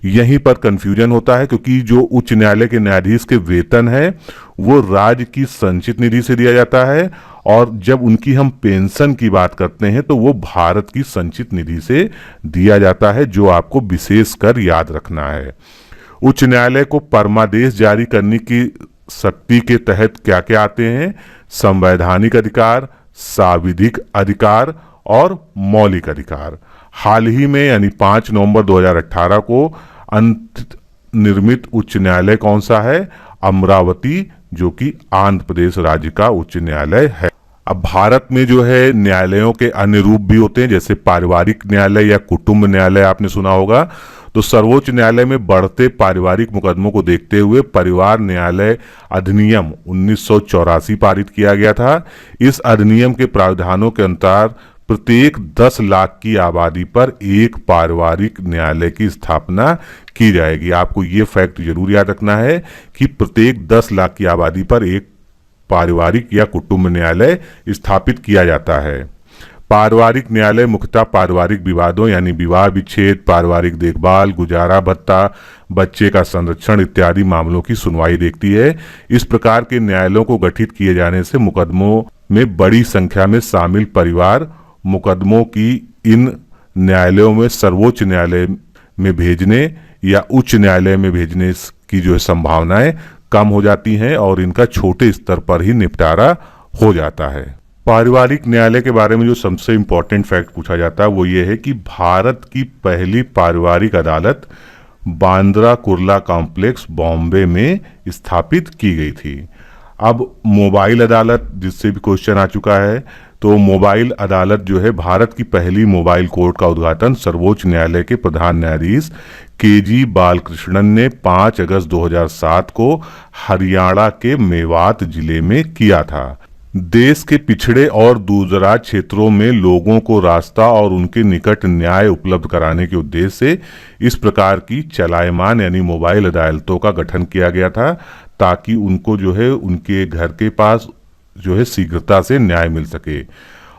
A: यहीं पर कंफ्यूजन होता है क्योंकि जो उच्च न्यायालय के न्यायाधीश के वेतन है वो राज्य की संचित निधि से दिया जाता है, और जब उनकी हम पेंशन की बात करते हैं तो वो भारत की संचित निधि से दिया जाता है, जो आपको विशेष कर याद रखना है। उच्च न्यायालय को परमादेश जारी करने की शक्ति के तहत क्या क्या आते हैं? संवैधानिक अधिकार, सांविधिक अधिकार और मौलिक अधिकार। हाल ही में यानी 5 नवंबर 2018 को अंत निर्मित उच्च न्यायालय कौन सा है? अमरावती, जो कि आंध्र प्रदेश राज्य का उच्च न्यायालय है। अब भारत में जो है न्यायालयों के अन्य रूप भी होते हैं, जैसे पारिवारिक न्यायालय या कुटुंब न्यायालय आपने सुना होगा। तो सर्वोच्च न्यायालय में बढ़ते पारिवारिक मुकदमों को देखते हुए परिवार न्यायालय अधिनियम 1984 पारित किया गया था। इस अधिनियम के प्रावधानों के अनुसार प्रत्येक 10 लाख की आबादी पर एक पारिवारिक न्यायालय की स्थापना की जाएगी। आपको ये फैक्ट जरूर याद रखना है कि प्रत्येक 10 लाख की आबादी पर एक पारिवारिक या कुटुंब न्यायालय स्थापित किया जाता है। पारिवारिक न्यायालय मुख्यतः पारिवारिक विवादों यानी विवाह विच्छेद, पारिवारिक देखभाल, गुजारा भत्ता, बच्चे का संरक्षण इत्यादि मामलों की सुनवाई देखती है। इस प्रकार के न्यायालयों को गठित किए जाने से मुकदमों में बड़ी संख्या में शामिल परिवार मुकदमों की इन न्यायालयों में सर्वोच्च न्यायालय में भेजने या उच्च न्यायालय में भेजने की जो संभावनाएं कम हो जाती हैं और इनका छोटे स्तर पर ही निपटारा हो जाता है। पारिवारिक न्यायालय के बारे में जो सबसे इम्पोर्टेंट फैक्ट पूछा जाता है वो ये है कि भारत की पहली पारिवारिक अदालत बांद्रा कुर्ला कॉम्प्लेक्स बॉम्बे में स्थापित की गई थी। अब मोबाइल अदालत, जिससे भी क्वेश्चन आ चुका है, तो मोबाइल अदालत जो है भारत की पहली मोबाइल कोर्ट का उद्घाटन सर्वोच्च न्यायालय के प्रधान न्यायाधीश केजी बालकृष्णन ने 5 अगस्त 2007 को हरियाणा के मेवात जिले में किया था। देश के पिछड़े और दूरदराज क्षेत्रों में लोगों को रास्ता और उनके निकट न्याय उपलब्ध कराने के उद्देश्य से इस प्रकार की चलायमान यानी मोबाइल अदालतों का गठन किया गया था, ताकि उनको जो है उनके घर के पास जो है शीघ्रता से न्याय मिल सके।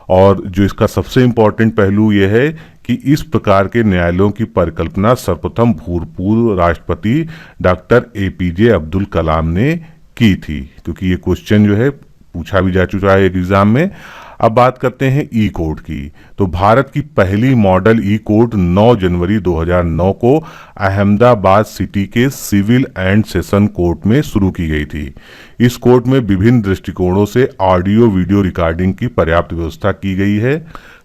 A: और जो इसका सबसे इम्पोर्टेंट पहलू यह है कि इस प्रकार के न्यायालयों की परिकल्पना सर्वप्रथम भूतपूर्व राष्ट्रपति डॉक्टर APJ अब्दुल कलाम ने की थी, क्योंकि ये क्वेश्चन जो है पूछा भी जा चुका है एग्जाम में। अब बात करते हैं ई कोर्ट की। तो भारत की पहली मॉडल ई कोर्ट 9 जनवरी 2009 को अहमदाबाद सिटी के सिविल एंड सेशन कोर्ट में शुरू की गई थी। इस कोर्ट में विभिन्न दृष्टिकोणों से ऑडियो वीडियो रिकॉर्डिंग की पर्याप्त व्यवस्था की गई है।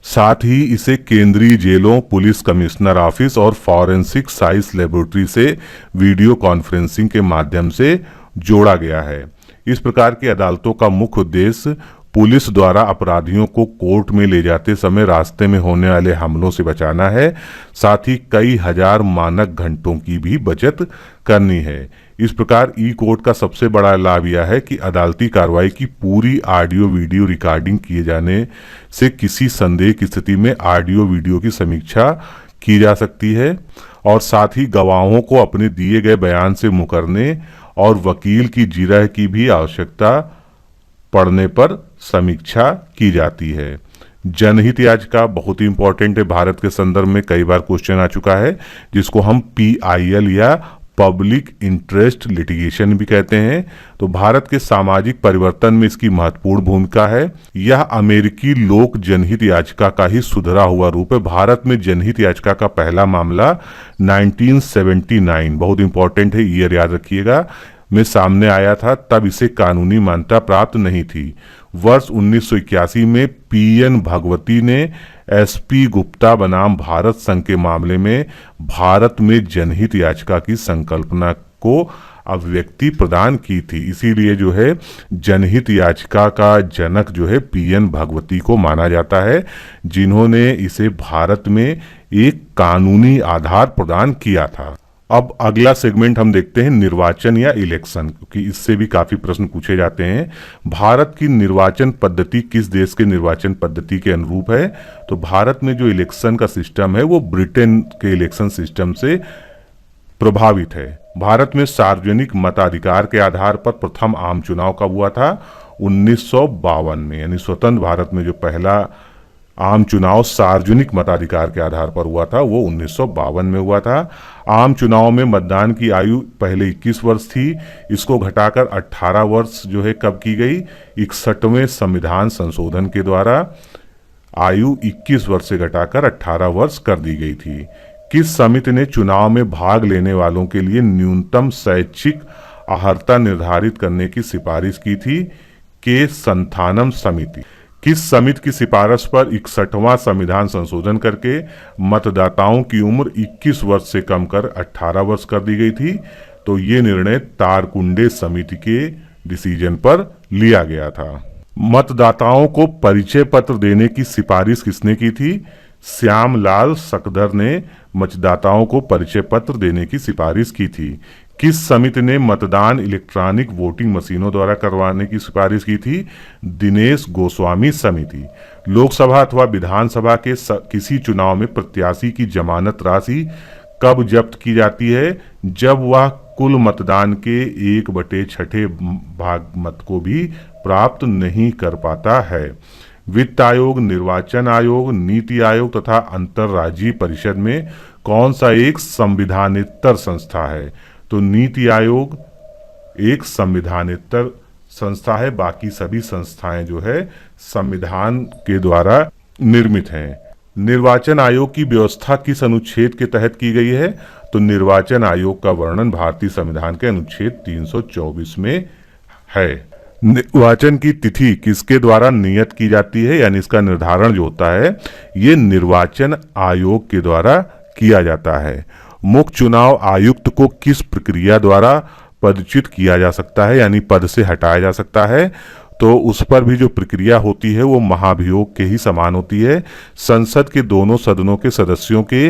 A: साथ ही इसे केंद्रीय जेलों, पुलिस कमिश्नर ऑफिस और फॉरेंसिक साइंस लेबोरेटरी से वीडियो कॉन्फ्रेंसिंग के माध्यम से जोड़ा गया है। इस प्रकार की अदालतों का मुख्य उद्देश्य पुलिस द्वारा अपराधियों को कोर्ट में ले जाते समय रास्ते में होने वाले हमलों से बचाना है। साथ ही कई हजार मानक घंटों की भी बचत करनी है। इस प्रकार ई कोर्ट का सबसे बड़ा लाभ यह है कि अदालती कार्रवाई की पूरी ऑडियो वीडियो रिकॉर्डिंग किए जाने से किसी संदेह की स्थिति में ऑडियो वीडियो की समीक्षा की जा सकती है और साथ ही गवाहों को अपने दिए गए बयान से मुकरने और वकील की जिरह की भी आवश्यकता पड़ने पर समीक्षा की जाती है। जनहित याचिका बहुत ही इंपॉर्टेंट है, भारत के संदर्भ में कई बार क्वेश्चन आ चुका है, जिसको हम PIL या पब्लिक इंटरेस्ट लिटिगेशन भी कहते हैं। तो भारत के सामाजिक परिवर्तन में इसकी महत्वपूर्ण भूमिका है। यह अमेरिकी लोक जनहित याचिका का ही सुधरा हुआ रूप है। भारत में जनहित याचिका का पहला मामला 1979, बहुत इंपॉर्टेंट है, ईयर याद रखिएगा, में सामने आया था। तब इसे कानूनी मान्यता प्राप्त नहीं थी। वर्ष 1981 में PN भगवती ने SP गुप्ता बनाम भारत संघ के मामले में भारत में जनहित याचिका की संकल्पना को अभिव्यक्ति प्रदान की थी। इसीलिए जो है जनहित याचिका का जनक जो है PN भगवती को माना जाता है, जिन्होंने इसे भारत में एक कानूनी आधार प्रदान किया था। अब अगला सेगमेंट हम देखते हैं निर्वाचन या इलेक्शन, क्योंकि इससे भी काफी प्रश्न पूछे जाते हैं। भारत की निर्वाचन पद्धति किस देश के निर्वाचन पद्धति के अनुरूप है? तो भारत में जो इलेक्शन का सिस्टम है वो ब्रिटेन के इलेक्शन सिस्टम से प्रभावित है। भारत में सार्वजनिक मताधिकार के आधार पर प्रथम आम चुनाव कब हुआ था? 1952 में, यानी स्वतंत्र भारत में जो पहला आम चुनाव सार्वजनिक मताधिकार के आधार पर हुआ था वो 1952 में हुआ था। आम चुनाव में मतदान की आयु पहले 21 वर्ष थी, इसको घटाकर 18 वर्ष जो है कब की गई? 61वें संविधान संशोधन के द्वारा आयु 21 वर्ष से घटाकर 18 वर्ष कर दी गई थी। किस समिति ने चुनाव में भाग लेने वालों के लिए न्यूनतम शैक्षिक अर्हता निर्धारित करने की सिफारिश की थी? के संथानम समिति। किस समिति की सिफारिश पर 61वां संविधान संशोधन करके मतदाताओं की उम्र 21 वर्ष से कम कर 18 वर्ष कर दी गई थी? तो ये निर्णय तारकुंडे समिति के डिसीजन पर लिया गया था। मतदाताओं को परिचय पत्र देने की सिफारिश किसने की थी? श्यामलाल सकदर ने मतदाताओं को परिचय पत्र देने की सिफारिश की थी। किस समिति ने मतदान इलेक्ट्रॉनिक वोटिंग मशीनों द्वारा करवाने की सिफारिश की थी? दिनेश गोस्वामी समिति। लोकसभा अथवा विधानसभा के किसी चुनाव में प्रत्याशी की जमानत राशि कब जब्त की जाती है? जब वह कुल मतदान के 1/6 भाग मत को भी प्राप्त नहीं कर पाता है। वित्त आयोग, निर्वाचन आयोग, नीति आयोग तथा अंतर्राज्यीय परिषद में कौन सा एक संविधानेतर संस्था है? तो नीति आयोग एक संविधानेतर संस्था है, बाकी सभी संस्थाएं जो है संविधान के द्वारा निर्मित हैं। निर्वाचन आयोग की व्यवस्था किस अनुच्छेद के तहत की गई है? तो निर्वाचन आयोग का वर्णन भारतीय संविधान के अनुच्छेद 324 में है। निर्वाचन की तिथि किसके द्वारा नियत की जाती है, यानी इसका निर्धारण जो होता है ये निर्वाचन आयोग के द्वारा किया जाता है। मुख्य चुनाव आयुक्त को किस प्रक्रिया द्वारा पदच्युत किया जा सकता है, यानी पद से हटाया जा सकता है? तो उस पर भी जो प्रक्रिया होती है वो महाभियोग के ही समान होती है। संसद के दोनों सदनों के सदस्यों के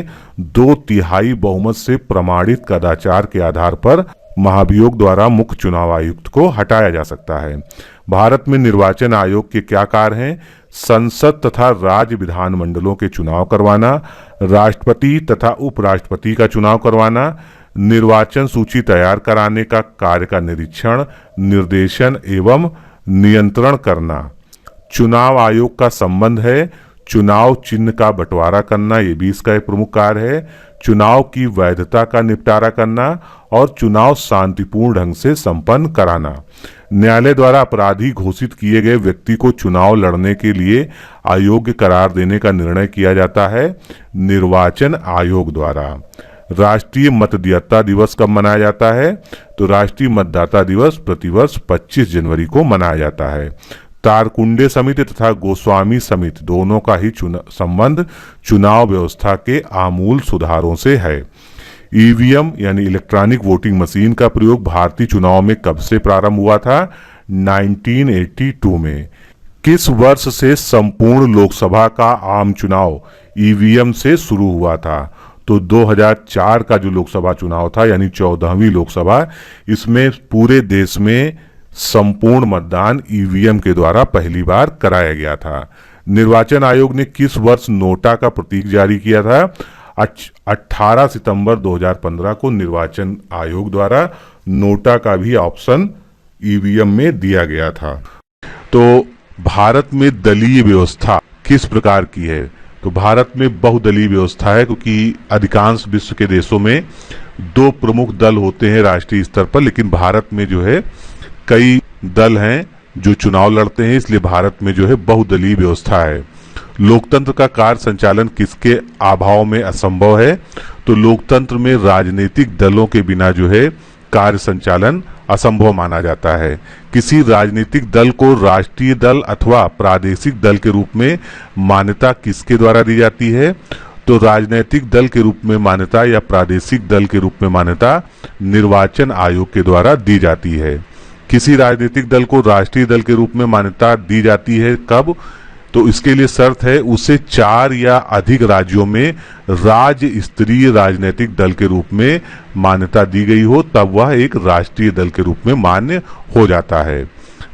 A: 2/3 बहुमत से प्रमाणित कदाचार के आधार पर महाभियोग द्वारा मुख्य चुनाव आयुक्त को हटाया जा सकता है। भारत में निर्वाचन आयोग के क्या कार्य हैं? संसद तथा राज्य विधानमंडलों के चुनाव करवाना, राष्ट्रपति तथा उपराष्ट्रपति का चुनाव करवाना, निर्वाचन सूची तैयार कराने का कार्य का निरीक्षण, निर्देशन एवं नियंत्रण करना। चुनाव आयोग का संबंध है चुनाव चिन्ह का बंटवारा करना, ये भी इसका एक प्रमुख कार्य है। चुनाव की वैधता का निपटारा करना और चुनाव शांतिपूर्ण ढंग से संपन्न कराना। न्यायालय द्वारा अपराधी घोषित किए गए व्यक्ति को चुनाव लड़ने के लिए अयोग्य करार देने का निर्णय किया जाता है निर्वाचन आयोग द्वारा। राष्ट्रीय मतदाता दिवस कब मनाया जाता है? तो राष्ट्रीय मतदाता दिवस प्रतिवर्ष 25 जनवरी को मनाया जाता है। तारकुंडे समिति तथा गोस्वामी समिति दोनों का ही संबंध चुनाव व्यवस्था के आमूल सुधारों से है। ईवीएम यानी इलेक्ट्रॉनिक वोटिंग मशीन का प्रयोग भारतीय चुनाव में कब से प्रारंभ हुआ था? 1982 में। किस वर्ष से संपूर्ण लोकसभा का आम चुनाव ईवीएम से शुरू हुआ था? तो तो 2004 का जो लोकसभा चुनाव था यानी 14वीं लोकसभा, इसमें पूरे देश में संपूर्ण मतदान ईवीएम के द्वारा पहली बार कराया गया था। निर्वाचन आयोग ने किस वर्ष नोटा का प्रतीक जारी किया था? 18 सितंबर 2015 को निर्वाचन आयोग द्वारा नोटा का भी ऑप्शन ईवीएम में दिया गया था। तो भारत में दलीय व्यवस्था किस प्रकार की है? तो भारत में बहुदलीय व्यवस्था है, क्योंकि अधिकांश विश्व के देशों में 2 प्रमुख दल होते हैं राष्ट्रीय स्तर पर, लेकिन भारत में जो है कई दल हैं जो चुनाव लड़ते हैं, इसलिए भारत में जो है बहुदलीय व्यवस्था है। लोकतंत्र का कार्य संचालन किसके अभाव में असंभव है? तो लोकतंत्र में राजनीतिक दलों के बिना जो है कार्य संचालन असंभव माना जाता है। किसी राजनीतिक दल को राष्ट्रीय दल अथवा प्रादेशिक दल के रूप में मान्यता किसके द्वारा दी जाती है? तो राजनीतिक दल के रूप में मान्यता या प्रादेशिक दल के रूप में मान्यता निर्वाचन आयोग के द्वारा दी जाती है। किसी राजनीतिक दल को राष्ट्रीय दल के रूप में मान्यता दी जाती है कब? तो इसके लिए शर्त है उसे 4 या अधिक राज्यों में राज्य स्तरीय राजनीतिक दल के रूप में मान्यता दी गई हो, तब वह एक राष्ट्रीय दल के रूप में मान्य हो जाता है।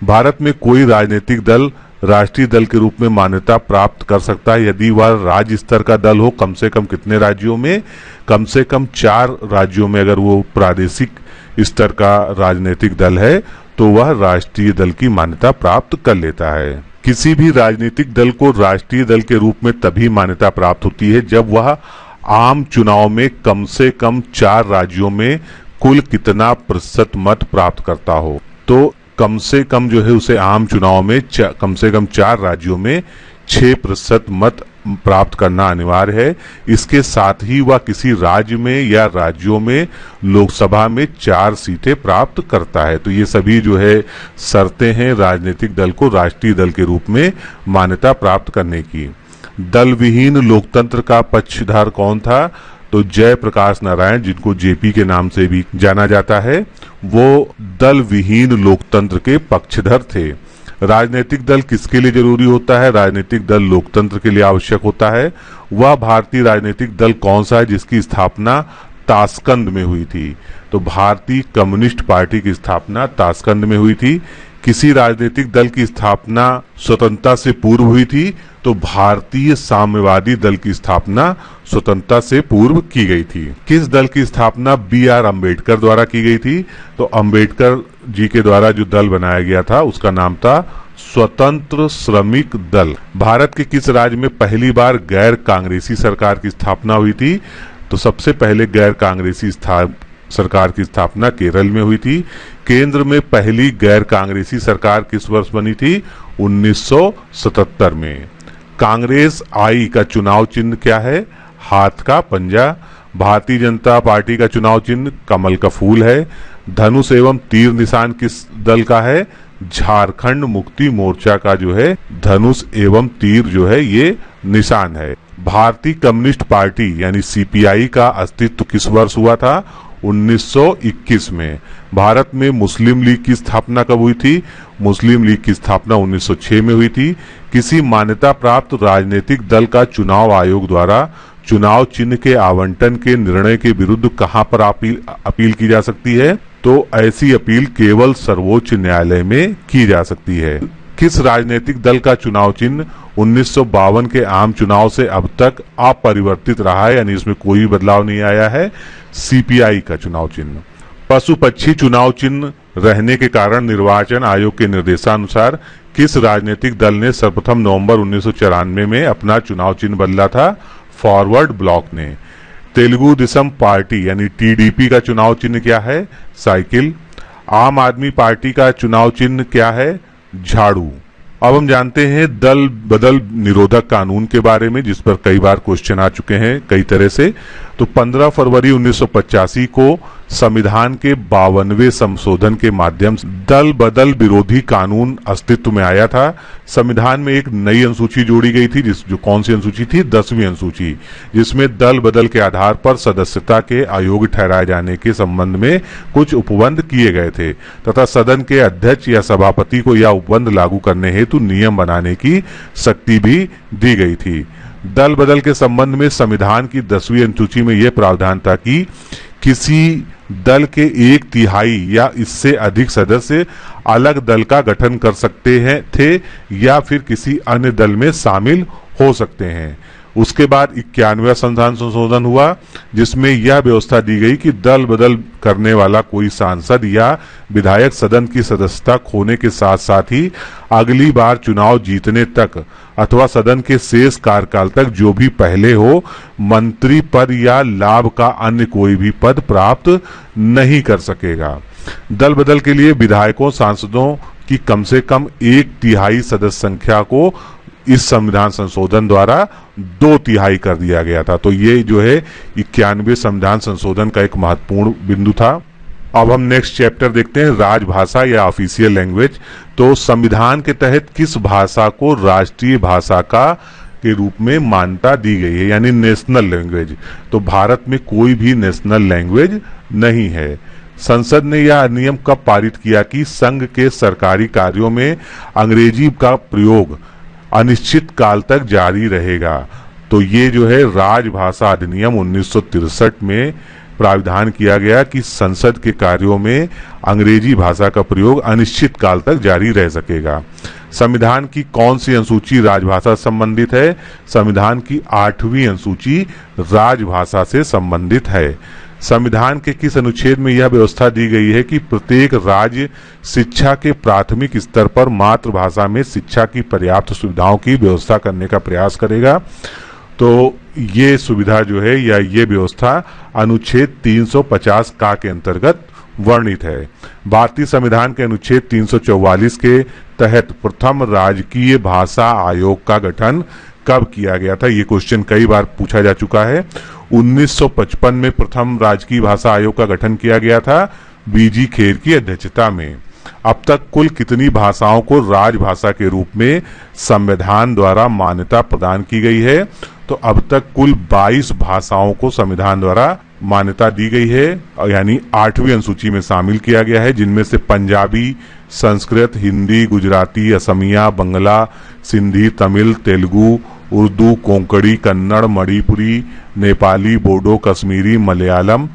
A: भारत में कोई राजनीतिक दल राष्ट्रीय दल के रूप में मान्यता प्राप्त कर सकता है यदि वह राज्य स्तर का दल हो। कम से कम कितने राज्यों में? कम से कम 4 राज्यों में अगर वो प्रादेशिक स्तर का राजनीतिक दल है तो वह राष्ट्रीय दल की मान्यता प्राप्त कर लेता है। किसी भी राजनीतिक दल को राष्ट्रीय दल के रूप में तभी मान्यता प्राप्त होती है जब वह आम चुनाव में कम से कम 4 राज्यों में कुल कितना प्रतिशत मत प्राप्त करता हो। तो कम से कम जो है उसे आम चुनाव में कम से कम 4 राज्यों में 6% मत प्राप्त करना अनिवार्य है। इसके साथ ही वह किसी राज्य में या राज्यों में लोकसभा में 4 सीटें प्राप्त करता है। तो ये सभी जो है शर्तें हैं राजनीतिक दल को राष्ट्रीय दल के रूप में मान्यता प्राप्त करने की। दल विहीन लोकतंत्र का पक्षधर कौन था? तो जयप्रकाश नारायण, जिनको जेपी के नाम से भी जाना जाता है, वो दल विहीन लोकतंत्र के पक्षधर थे। राजनीतिक दल किसके लिए जरूरी होता है? राजनीतिक दल लोकतंत्र के लिए आवश्यक होता है। वह भारतीय राजनीतिक दल कौन सा है जिसकी स्थापना ताशकंद में हुई थी? तो भारतीय कम्युनिस्ट पार्टी की स्थापना ताशकंद में हुई थी। किसी राजनीतिक दल की स्थापना स्वतंत्रता से पूर्व हुई थी? तो भारतीय साम्यवादी दल की स्थापना स्वतंत्रता से पूर्व की गई थी। किस दल की स्थापना बी.आर. अम्बेडकर द्वारा की गई थी? तो अम्बेडकर जी के द्वारा जो दल बनाया गया था उसका नाम था स्वतंत्र श्रमिक दल। भारत के किस राज्य में पहली बार गैर कांग्रेसी सरकार की स्थापना हुई थी? तो सबसे पहले गैर कांग्रेसी सरकार की स्थापना केरल में हुई थी। केंद्र में पहली गैर कांग्रेसी सरकार किस वर्ष बनी थी? 1977 में। कांग्रेस आई का चुनाव चिन्ह क्या है? हाथ का पंजा। भारतीय जनता पार्टी का चुनाव चिन्ह कमल का फूल है। धनुष एवं तीर निशान किस दल का है? झारखंड मुक्ति मोर्चा का जो है धनुष एवं तीर जो है ये निशान है। भारतीय कम्युनिस्ट पार्टी यानी सीपीआई का अस्तित्व किस वर्ष हुआ था? 1921 में। भारत में मुस्लिम लीग की स्थापना कब हुई थी? मुस्लिम लीग की स्थापना 1906 में हुई थी। किसी मान्यता प्राप्त राजनीतिक दल का चुनाव आयोग द्वारा चुनाव चिन्ह के आवंटन के निर्णय के विरुद्ध कहां पर अपील की जा सकती है? तो ऐसी अपील केवल सर्वोच्च न्यायालय में की जा सकती है। किस राजनीतिक दल का चुनाव चिन्ह 1952 के आम चुनाव से अब तक अपरिवर्तित रहा है, यानी इसमें कोई बदलाव नहीं आया है? सीपीआई का चुनाव चिन्ह। पशु पक्षी चुनाव चिन्ह रहने के कारण निर्वाचन आयोग के निर्देशानुसार किस राजनीतिक दल ने सर्वप्रथम नवंबर 1994 में अपना चुनाव चिन्ह बदला था? फॉरवर्ड ब्लॉक ने। तेलुगु देशम पार्टी यानी टीडीपी का चुनाव चिन्ह क्या है? साइकिल। आम आदमी पार्टी का चुनाव चिन्ह क्या है? झाड़ू। अब हम जानते हैं दल बदल निरोधक कानून के बारे में, जिस पर कई बार क्वेश्चन आ चुके हैं कई तरह से। तो 15 फरवरी 1985 को संविधान के 52वें संशोधन के माध्यम से दल बदल विरोधी कानून अस्तित्व में आया था। संविधान में एक नई अनुसूची जोड़ी गई थी, जो कौन सी अनुसूची थी? 10वीं अनुसूची, जिसमें दल बदल के आधार पर सदस्यता के अयोग्य ठहराए जाने के संबंध में कुछ उपबंध किए गए थे तथा सदन के अध्यक्ष या सभापति को यह उपबंध लागू करने हेतु नियम बनाने की शक्ति भी दी गई थी। दल बदल के संबंध में संविधान की 10वीं अनुसूची में यह प्रावधान था कि किसी दल के 1/3 या इससे अधिक सदस्य अलग दल का गठन कर सकते हैं थे या फिर किसी अन्य दल में शामिल हो सकते हैं। उसके बाद 91वां संविधान संशोधन हुआ, जिसमें यह व्यवस्था दी गई कि दल बदल करने वाला कोई सांसद या विधायक सदन की सदस्यता खोने के साथ साथ ही अगली बार चुनाव जीतने तक अथवा सदन के शेष कार्यकाल तक जो भी पहले हो मंत्री पद या लाभ का अन्य कोई भी पद प्राप्त नहीं कर सकेगा। दल बदल के लिए विधायकों सांसदों की कम से कम 1/3 सदस्य संख्या को इस संविधान संशोधन द्वारा 2/3 कर दिया गया था। तो ये जो है 91वें संविधान संशोधन का एक महत्वपूर्ण बिंदु था। अब हम नेक्स्ट चैप्टर देखते हैं, राजभाषा या ऑफिशियल लैंग्वेज। तो संविधान के तहत किस भाषा को राष्ट्रीय भाषा का के रूप में मान्यता दी गई है, यानी नेशनल लैंग्वेज। तो भारत में कोई भी नेशनल लैंग्वेज नहीं है। संसद ने यह अधिनियम कब पारित किया कि संघ के सरकारी कार्यों में अंग्रेजी का प्रयोग अनिश्चित काल तक जारी रहेगा। तो ये जो है राजभाषा अधिनियम 1963 में प्रावधान किया गया कि संसद के कार्यों में अंग्रेजी भाषा का प्रयोग अनिश्चित काल तक जारी रह सकेगा। संविधान की कौन सी अनुसूची राजभाषा से संबंधित है? संविधान की 8वीं अनुसूची राजभाषा से संबंधित है। संविधान के किस अनुच्छेद में यह व्यवस्था दी गई है कि प्रत्येक राज्य शिक्षा के प्राथमिक स्तर पर मातृभाषा में शिक्षा की पर्याप्त सुविधाओं की व्यवस्था करने का प्रयास करेगा? तो ये सुविधा जो है या ये व्यवस्था अनुच्छेद 350 का के अंतर्गत वर्णित है। भारतीय संविधान के अनुच्छेद 344 के तहत प्रथम राजकीय भाषा आयोग का गठन कब किया गया था? ये क्वेश्चन कई बार पूछा जा चुका है। 1955 में प्रथम राजकीय भाषा आयोग का गठन किया गया था बीजी खेर की अध्यक्षता में। अब तक कुल कितनी भाषाओं को राजभाषा के रूप में संविधान द्वारा मान्यता प्रदान की गई है? तो अब तक कुल 22 भाषाओं को संविधान द्वारा मान्यता दी गई है, यानी 8वीं अनुसूची में शामिल किया गया है, जिनमें से पंजाबी, संस्कृत, हिंदी, गुजराती, असमिया, बंगला, सिंधी, तमिल, तेलुगु, उर्दू, कोंकणी, कन्नड़, मणिपुरी, नेपाली, बोडो, कश्मीरी, मलयालम,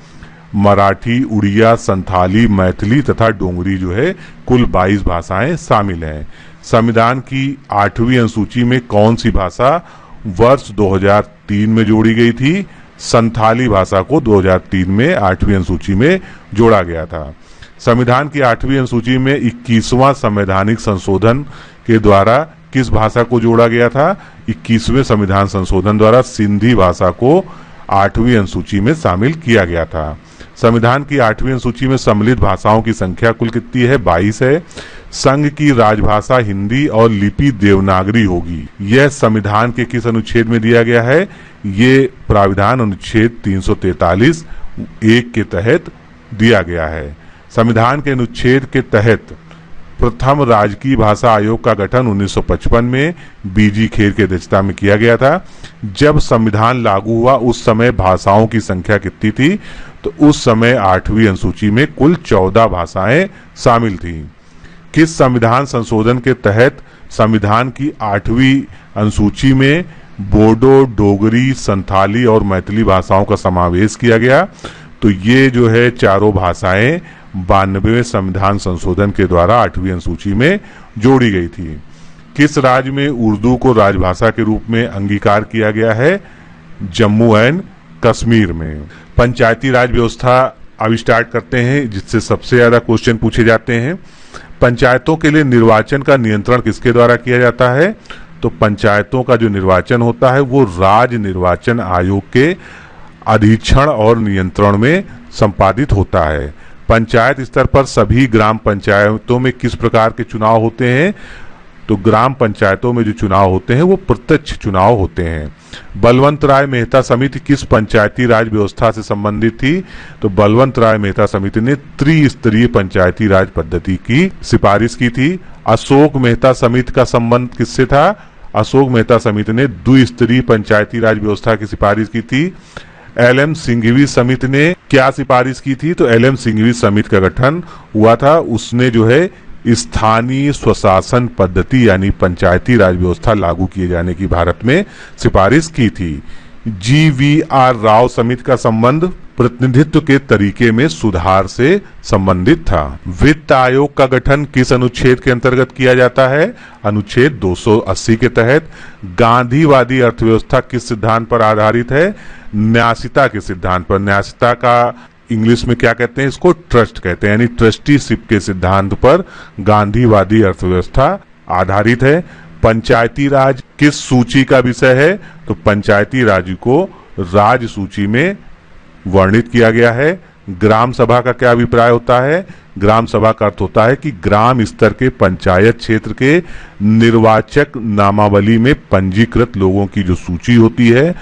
A: मराठी, उड़िया, संथाली, मैथिली तथा डोंगरी जो है कुल 22 भाषाएं शामिल हैं। संविधान की 8वीं अनुसूची में कौन सी भाषा वर्ष 2003 में जोड़ी गई थी? संथाली भाषा को 2003 में 8वीं अनुसूची में जोड़ा गया था। संविधान की 8वीं अनुसूची में 21वां संवैधानिक संशोधन के द्वारा किस भाषा को जोड़ा गया था? 21वें संविधान संशोधन द्वारा सिंधी भाषा को 8वीं अनुसूची में शामिल किया गया था। संविधान की 8वीं अनुसूची में सम्मिलित भाषाओं की संख्या कुल कितनी है? 22 है। संघ की राजभाषा हिंदी और लिपि देवनागरी होगी। यह संविधान के किस अनुच्छेद में दिया गया है? ये प्राविधान अनुच्छेद 343 1 के तहत दिया गया है। संविधान के अनुच्छेद के तहत प्रथम राजकीय भाषा आयोग का गठन 1955 में बीजी खेर की अध्यक्षता में किया गया था। जब संविधान लागू हुआ उस समय भाषाओं की संख्या कितनी थी? तो उस समय 8वीं अनुसूची में कुल 14 भाषाएं शामिल थीं। किस संविधान संशोधन के तहत संविधान की 8वीं अनुसूची में बोडो, डोगरी, संथाली और मैथिली भाषाओं का समावेश किया गया? तो ये जो है चारों भाषाएं 92वें संविधान संशोधन के द्वारा 8वीं अनुसूची में जोड़ी गई थी। किस राज्य में उर्दू को राजभाषा के रूप में अंगीकार किया गया है? जम्मू एंड कश्मीर में। पंचायती राज व्यवस्था अब स्टार्ट करते हैं, जिससे सबसे ज्यादा क्वेश्चन पूछे जाते हैं। पंचायतों के लिए निर्वाचन का नियंत्रण किसके द्वारा किया जाता है? तो पंचायतों का जो निर्वाचन होता है वो राज्य निर्वाचन आयोग के अधीक्षण और नियंत्रण में संपादित होता है। पंचायत स्तर पर सभी ग्राम पंचायतों में किस प्रकार के चुनाव होते हैं? तो ग्राम पंचायतों में जो चुनाव होते हैं वो प्रत्यक्ष चुनाव होते हैं। बलवंत राय मेहता समिति किस पंचायती राज व्यवस्था से संबंधित थी? तो बलवंत राय मेहता समिति ने त्रिस्तरीय पंचायती राज पद्धति की सिफारिश की थी। अशोक मेहता समिति का संबंध किससे था? अशोक मेहता समिति ने द्विस्तरीय पंचायती राज व्यवस्था की सिफारिश की थी। एल.एम. सिंघवी समिति ने क्या सिफारिश की थी? तो एल.एम. सिंघवी समिति का गठन हुआ था, उसने जो है स्थानीय स्वशासन पद्धति यानी पंचायती राज व्यवस्था लागू किए जाने की भारत में सिफारिश की थी। GVR राव समिति का संबंध प्रतिनिधित्व के तरीके में सुधार से संबंधित था। वित्त आयोग का गठन किस अनुच्छेद के अंतर्गत किया जाता है? अनुच्छेद 280 के तहत। गांधीवादी अर्थव्यवस्था किस सिद्धांत पर आधारित है? न्यासिता के सिद्धांत पर। न्यासिता का इंग्लिश में क्या कहते हैं? इसको ट्रस्ट कहते हैं, यानी ट्रस्टीशिप के सिद्धांत पर गांधीवादी अर्थव्यवस्था आधारित है। पंचायती राज किस सूची का विषय है? तो पंचायती राज को राज सूची में वर्णित किया गया है। ग्राम सभा का क्या अभिप्राय होता है? ग्राम सभा का अर्थ होता है कि ग्राम स्तर के पंचायत क्षेत्र के निर्वाचक नामावली में पंजीकृत लोगों की जो सूची होती है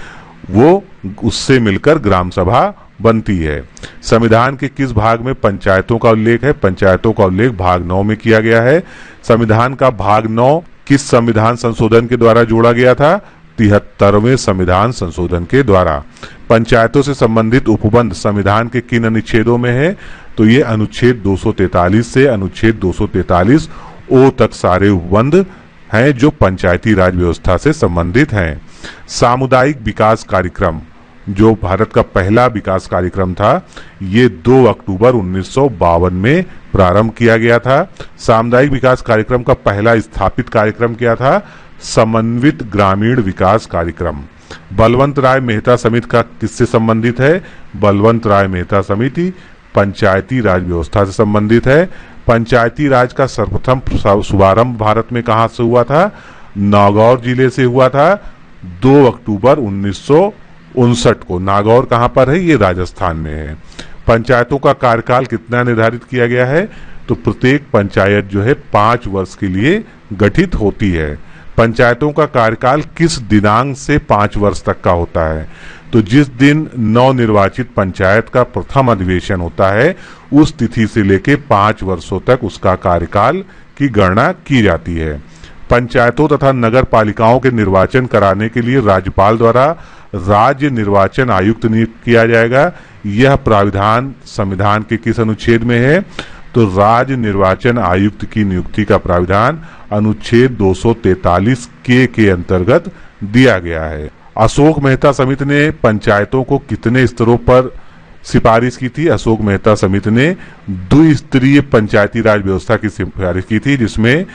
A: वो उससे मिलकर ग्राम सभा बनती है। संविधान के किस भाग में पंचायतों का उल्लेख है? पंचायतों का उल्लेख भाग 9 में किया गया है। संविधान का भाग 9 किस संविधान संशोधन के द्वारा जोड़ा गया था? 73वें संविधान संशोधन के द्वारा। पंचायतों से संबंधित उपबंध संविधान के किन अनुच्छेदों में है? तो ये अनुच्छेद 243 से अनुच्छेद 243 ओ तक सारे उपबंध हैं जो पंचायती राज व्यवस्था से संबंधित हैं। सामुदायिक विकास कार्यक्रम जो भारत का पहला विकास कार्यक्रम था, ये 2 अक्टूबर 1952 में प्रारंभ किया गया था। सामुदायिक विकास कार्यक्रम का पहला स्थापित कार्यक्रम क्या था? समन्वित ग्रामीण विकास कार्यक्रम। बलवंत राय मेहता समिति का किससे संबंधित है? बलवंत राय मेहता समिति पंचायती राज व्यवस्था से संबंधित है। पंचायती राज का सर्वप्रथम शुभारंभ भारत में कहां से हुआ था? नागौर जिले से हुआ था 2 अक्टूबर 1959 को। नागौर कहां पर है? ये राजस्थान में है। पंचायतों का कार्यकाल कितना निर्धारित किया गया है? तो प्रत्येक पंचायत जो है 5 वर्ष के लिए गठित होती है। पंचायतों का कार्यकाल किस दिनांक से 5 वर्ष तक का होता है? तो जिस दिन नवनिर्वाचित पंचायत का प्रथम अधिवेशन होता है उस तिथि से लेके 5 वर्षों तक उसका कार्यकाल की गणना की जाती है। पंचायतों तथा नगर पालिकाओं के निर्वाचन कराने के लिए राज्यपाल द्वारा राज्य निर्वाचन आयुक्त नियुक्त किया जाएगा। यह प्राविधान संविधान के किस अनुच्छेद में है? तो राज्य निर्वाचन आयुक्त की नियुक्ति का प्राविधान अनुच्छेद 243 के अंतर्गत दिया गया है। अशोक मेहता समिति ने पंचायतों को कितने स्तरों पर सिफारिश की थी? अशोक मेहता समिति ने द्विस्तरीय पंचायती राज व्यवस्था की सिफारिश की थी, जिसमें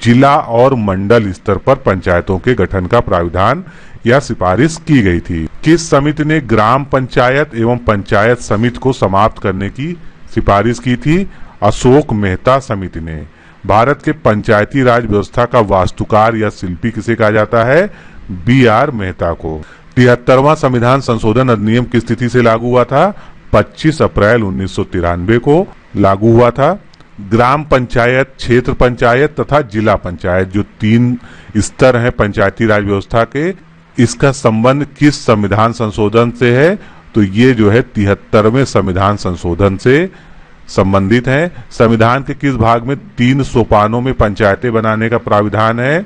A: जिला और मंडल स्तर पर पंचायतों के गठन का प्राविधान या सिफारिश की गई थी। किस समिति ने ग्राम पंचायत एवं पंचायत समिति को समाप्त करने की सिफारिश की थी? अशोक मेहता समिति ने। भारत के पंचायती राज व्यवस्था का वास्तुकार या शिल्पी किसे कहा जाता है? BR मेहता को। 73वां संविधान संशोधन अधिनियम किस तिथि से लागू हुआ था? 25 अप्रैल 1993 को लागू हुआ था। ग्राम पंचायत, क्षेत्र पंचायत तथा जिला पंचायत जो 3 स्तर हैं पंचायती राज व्यवस्था के, इसका संबंध किस संविधान संशोधन से है? तो ये जो है 73वें संविधान संशोधन से संबंधित है। संविधान के किस भाग में 3 सोपानों में पंचायतें बनाने का प्राविधान है?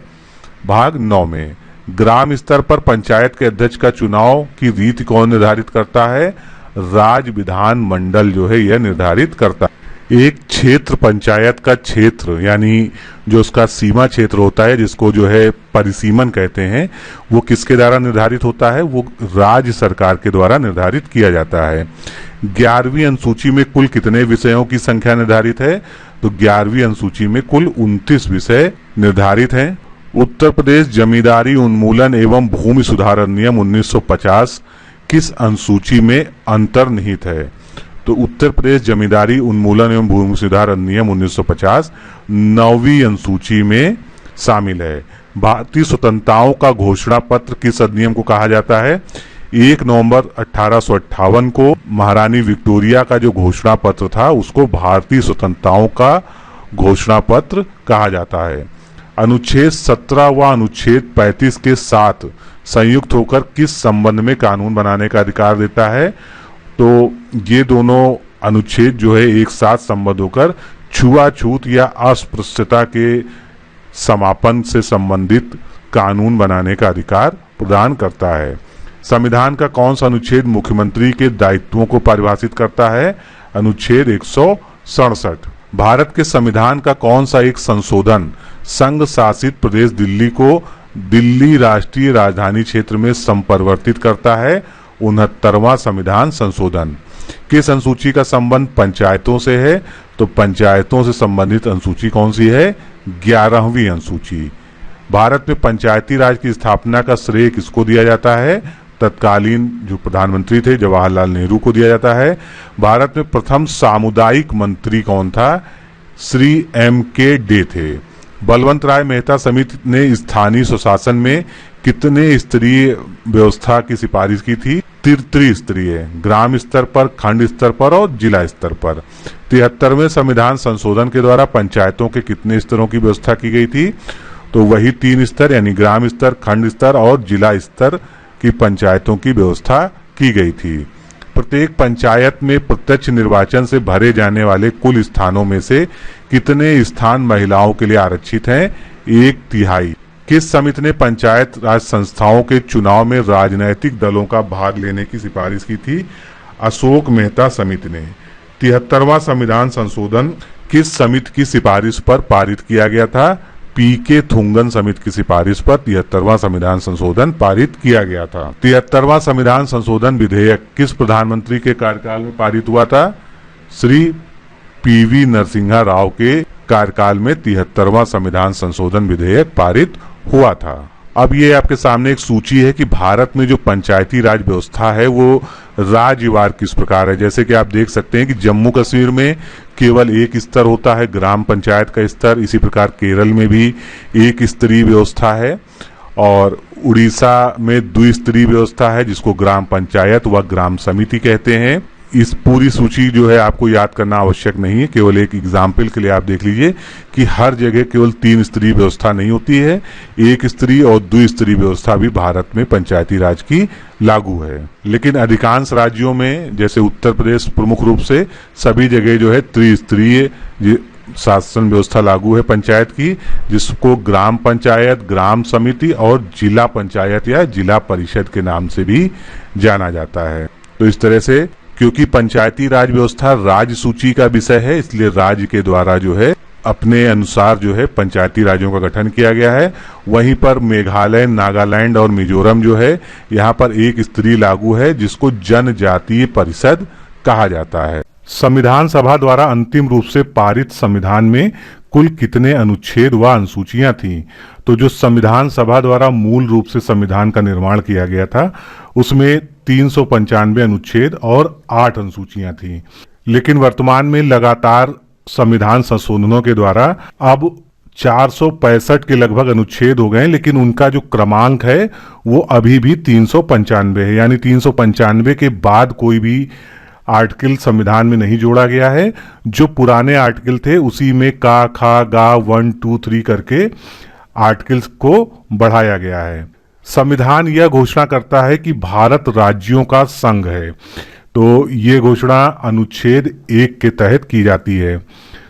A: भाग 9 में। ग्राम स्तर पर पंचायत के अध्यक्ष का चुनाव की रीति कौन निर्धारित करता है? राज्य विधान मंडल जो है यह निर्धारित करता है। एक क्षेत्र पंचायत का क्षेत्र यानी जो उसका सीमा क्षेत्र होता है, जिसको जो है परिसीमन कहते हैं, वो किसके द्वारा निर्धारित होता है? वो राज्य सरकार के द्वारा निर्धारित किया जाता है। 11वीं अनुसूची में कुल कितने विषयों की संख्या निर्धारित है? तो 11वीं अनुसूची में कुल 29 विषय निर्धारित हैं। उत्तर प्रदेश जमींदारी उन्मूलन एवं भूमि सुधार अधिनियम 1950 किस अनुसूची में अंतर्निहित है? तो उत्तर प्रदेश जमींदारी उन्मूलन एवं भूमि सुधार अधिनियम 1950 9वीं अनुसूची में शामिल है। भारतीय स्वतंत्रताओं का घोषणा पत्र किस अधिनियम को कहा जाता है? 1 नवंबर 1858 को महारानी विक्टोरिया का जो घोषणा पत्र था उसको भारतीय स्वतंत्रताओं का घोषणा पत्र कहा जाता है। अनुच्छेद 17 व अनुच्छेद 35 के साथ संयुक्त होकर किस संबंध में कानून बनाने का अधिकार देता है? तो ये दोनों अनुच्छेद जो है एक साथ संबद्ध होकर छुआछूत या अस्पृश्यता के समापन से संबंधित कानून बनाने का अधिकार प्रदान करता है। संविधान का कौन सा अनुच्छेद मुख्यमंत्री के दायित्वों को परिभाषित करता है? अनुच्छेद 167। भारत के संविधान का कौन सा एक संशोधन संघ शासित प्रदेश दिल्ली को दिल्ली राष्ट्रीय राजधानी क्षेत्र में संपरिवर्तित करता है? 69वां संविधान संशोधन। किस अनुसूची का संबंध पंचायतों से है? तो पंचायतों से संबंधित अनुसूची कौन सी है? 11वीं अनुसूची। भारत में पंचायती राज की स्थापना का श्रेय किसको दिया जाता है? तत्कालीन जो प्रधानमंत्री थे जवाहरलाल नेहरू को दिया जाता है। भारत में प्रथम सामुदायिक मंत्री कौन था? श्री M.K. डे थे। बलवंत राय मेहता समिति ने स्थानीय स्वशासन में कितने स्तरीय व्यवस्था की सिफारिश की थी? त्रिस्तरीय, ग्राम स्तर पर, खंड स्तर पर और जिला स्तर पर। 73वें संविधान संशोधन के द्वारा पंचायतों के कितने स्तरों की व्यवस्था की गई थी? तो वही 3 स्तर यानी ग्राम स्तर, खंड स्तर और जिला स्तर की पंचायतों की व्यवस्था की गई थी। प्रत्येक पंचायत में प्रत्यक्ष निर्वाचन से भरे जाने वाले कुल स्थानों में से कितने स्थान महिलाओं के लिए आरक्षित हैं? 1/3। किस समिति ने पंचायत राज संस्थाओं के चुनाव में राजनैतिक दलों का भाग लेने की सिफारिश की थी? अशोक मेहता समिति ने। 73वां संविधान संशोधन किस समिति की सिफारिश पर पारित किया गया था? P.K. थुंगन समिति की सिफारिश पर 73वां संविधान संशोधन पारित किया गया था। 73वां संविधान संशोधन विधेयक किस प्रधानमंत्री के कार्यकाल में पारित हुआ था? श्री P.V. नरसिम्हा राव के कार्यकाल में 73वां संविधान संशोधन विधेयक पारित हुआ था। अब ये आपके सामने एक सूची है कि भारत में जो पंचायती राज व्यवस्था है वो राज्यवार किस प्रकार है। जैसे कि आप देख सकते हैं कि जम्मू कश्मीर में केवल एक स्तर होता है, ग्राम पंचायत का स्तर। इसी प्रकार केरल में भी एक स्तरीय व्यवस्था है और उड़ीसा में द्विस्तरीय व्यवस्था है जिसको ग्राम पंचायत व ग्राम समिति कहते हैं। इस पूरी सूची जो है आपको याद करना आवश्यक नहीं है, केवल एक एग्जाम्पल के लिए आप देख लीजिए कि हर जगह केवल 3 स्तरीय व्यवस्था नहीं होती है, एक स्तरीय और द्विस्तरीय व्यवस्था भी भारत में पंचायती राज की लागू है। लेकिन अधिकांश राज्यों में जैसे उत्तर प्रदेश प्रमुख रूप से सभी जगह जो है त्रिस्तरीय शासन व्यवस्था लागू है पंचायत की, जिसको ग्राम पंचायत, ग्राम समिति और जिला पंचायत या जिला परिषद के नाम से भी जाना जाता है। तो इस तरह से क्योंकि पंचायती राज व्यवस्था राज्य सूची का विषय है, इसलिए राज्य के द्वारा जो है अपने अनुसार जो है पंचायती राज्यों का गठन किया गया है। वहीं पर मेघालय, नागालैंड और मिजोरम जो है यहाँ पर एक स्तरीय लागू है जिसको जनजातीय परिषद कहा जाता है। संविधान सभा द्वारा अंतिम रूप से पारित संविधान में कुल कितने अनुच्छेद व अनुसूचियां थीं? तो जो संविधान सभा द्वारा मूल रूप से संविधान का निर्माण किया गया था उसमें 395 अनुच्छेद और 8 अनुसूचियां थीं। लेकिन वर्तमान में लगातार संविधान संशोधनों के द्वारा अब 465 के लगभग अनुच्छेद हो गए, लेकिन उनका जो क्रमांक है वो अभी भी 395 है। यानी 395 के बाद कोई भी आर्टिकल संविधान में नहीं जोड़ा गया है। जो पुराने आर्टिकल थे उसी में का, खा, गा 1, 2, 3 करके आर्टिकल्स को बढ़ाया गया है। संविधान यह घोषणा करता है कि भारत राज्यों का संघ है, तो ये घोषणा अनुच्छेद 1 के तहत की जाती है।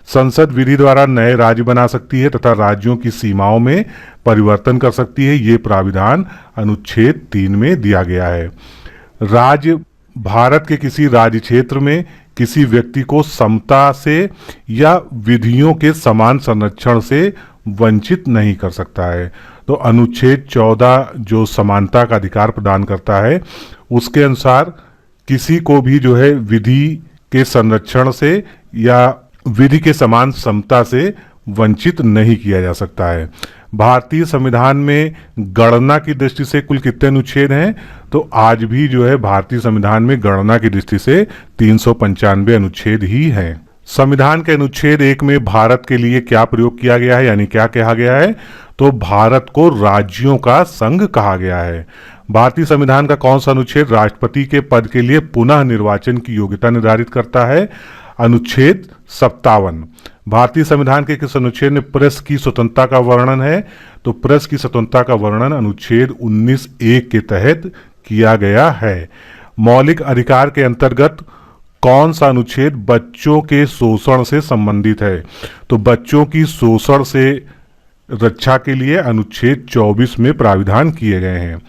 A: संसद विधि द्वारा नए राज्य बना सकती है तथा राज्यों की सीमाओं में परिवर्तन कर सकती है। ये प्राविधान अनुच्छेद 3 में दिया गया है। राज्य भारत के किसी राज्य क्षेत्र में किसी व्यक्ति को समता से या विधियों के समान संरक्षण से वंचित नहीं कर सकता है। तो अनुच्छेद 14 जो समानता का अधिकार प्रदान करता है उसके अनुसार किसी को भी जो है विधि के संरक्षण से या विधि के समान समता से वंचित नहीं किया जा सकता है। भारतीय संविधान में गणना की दृष्टि से कुल कितने अनुच्छेद हैं? तो आज भी जो है भारतीय संविधान में गणना की दृष्टि से 395 अनुच्छेद ही हैं। संविधान के अनुच्छेद 1 में भारत के लिए क्या प्रयोग किया गया है, यानी क्या कहा गया है? तो भारत को राज्यों का संघ कहा गया है। भारतीय संविधान का कौन सा अनुच्छेद राष्ट्रपति के पद के लिए पुनः निर्वाचन की योग्यता निर्धारित करता है? अनुच्छेद 57। भारतीय संविधान के किस अनुच्छेद में प्रेस की स्वतंत्रता का वर्णन है? तो प्रेस की स्वतंत्रता का वर्णन अनुच्छेद 19(1) के तहत किया गया है। मौलिक अधिकार के अंतर्गत कौन सा अनुच्छेद बच्चों के शोषण से संबंधित है? तो बच्चों की शोषण से रक्षा के लिए अनुच्छेद 24 में प्राविधान किए गए हैं।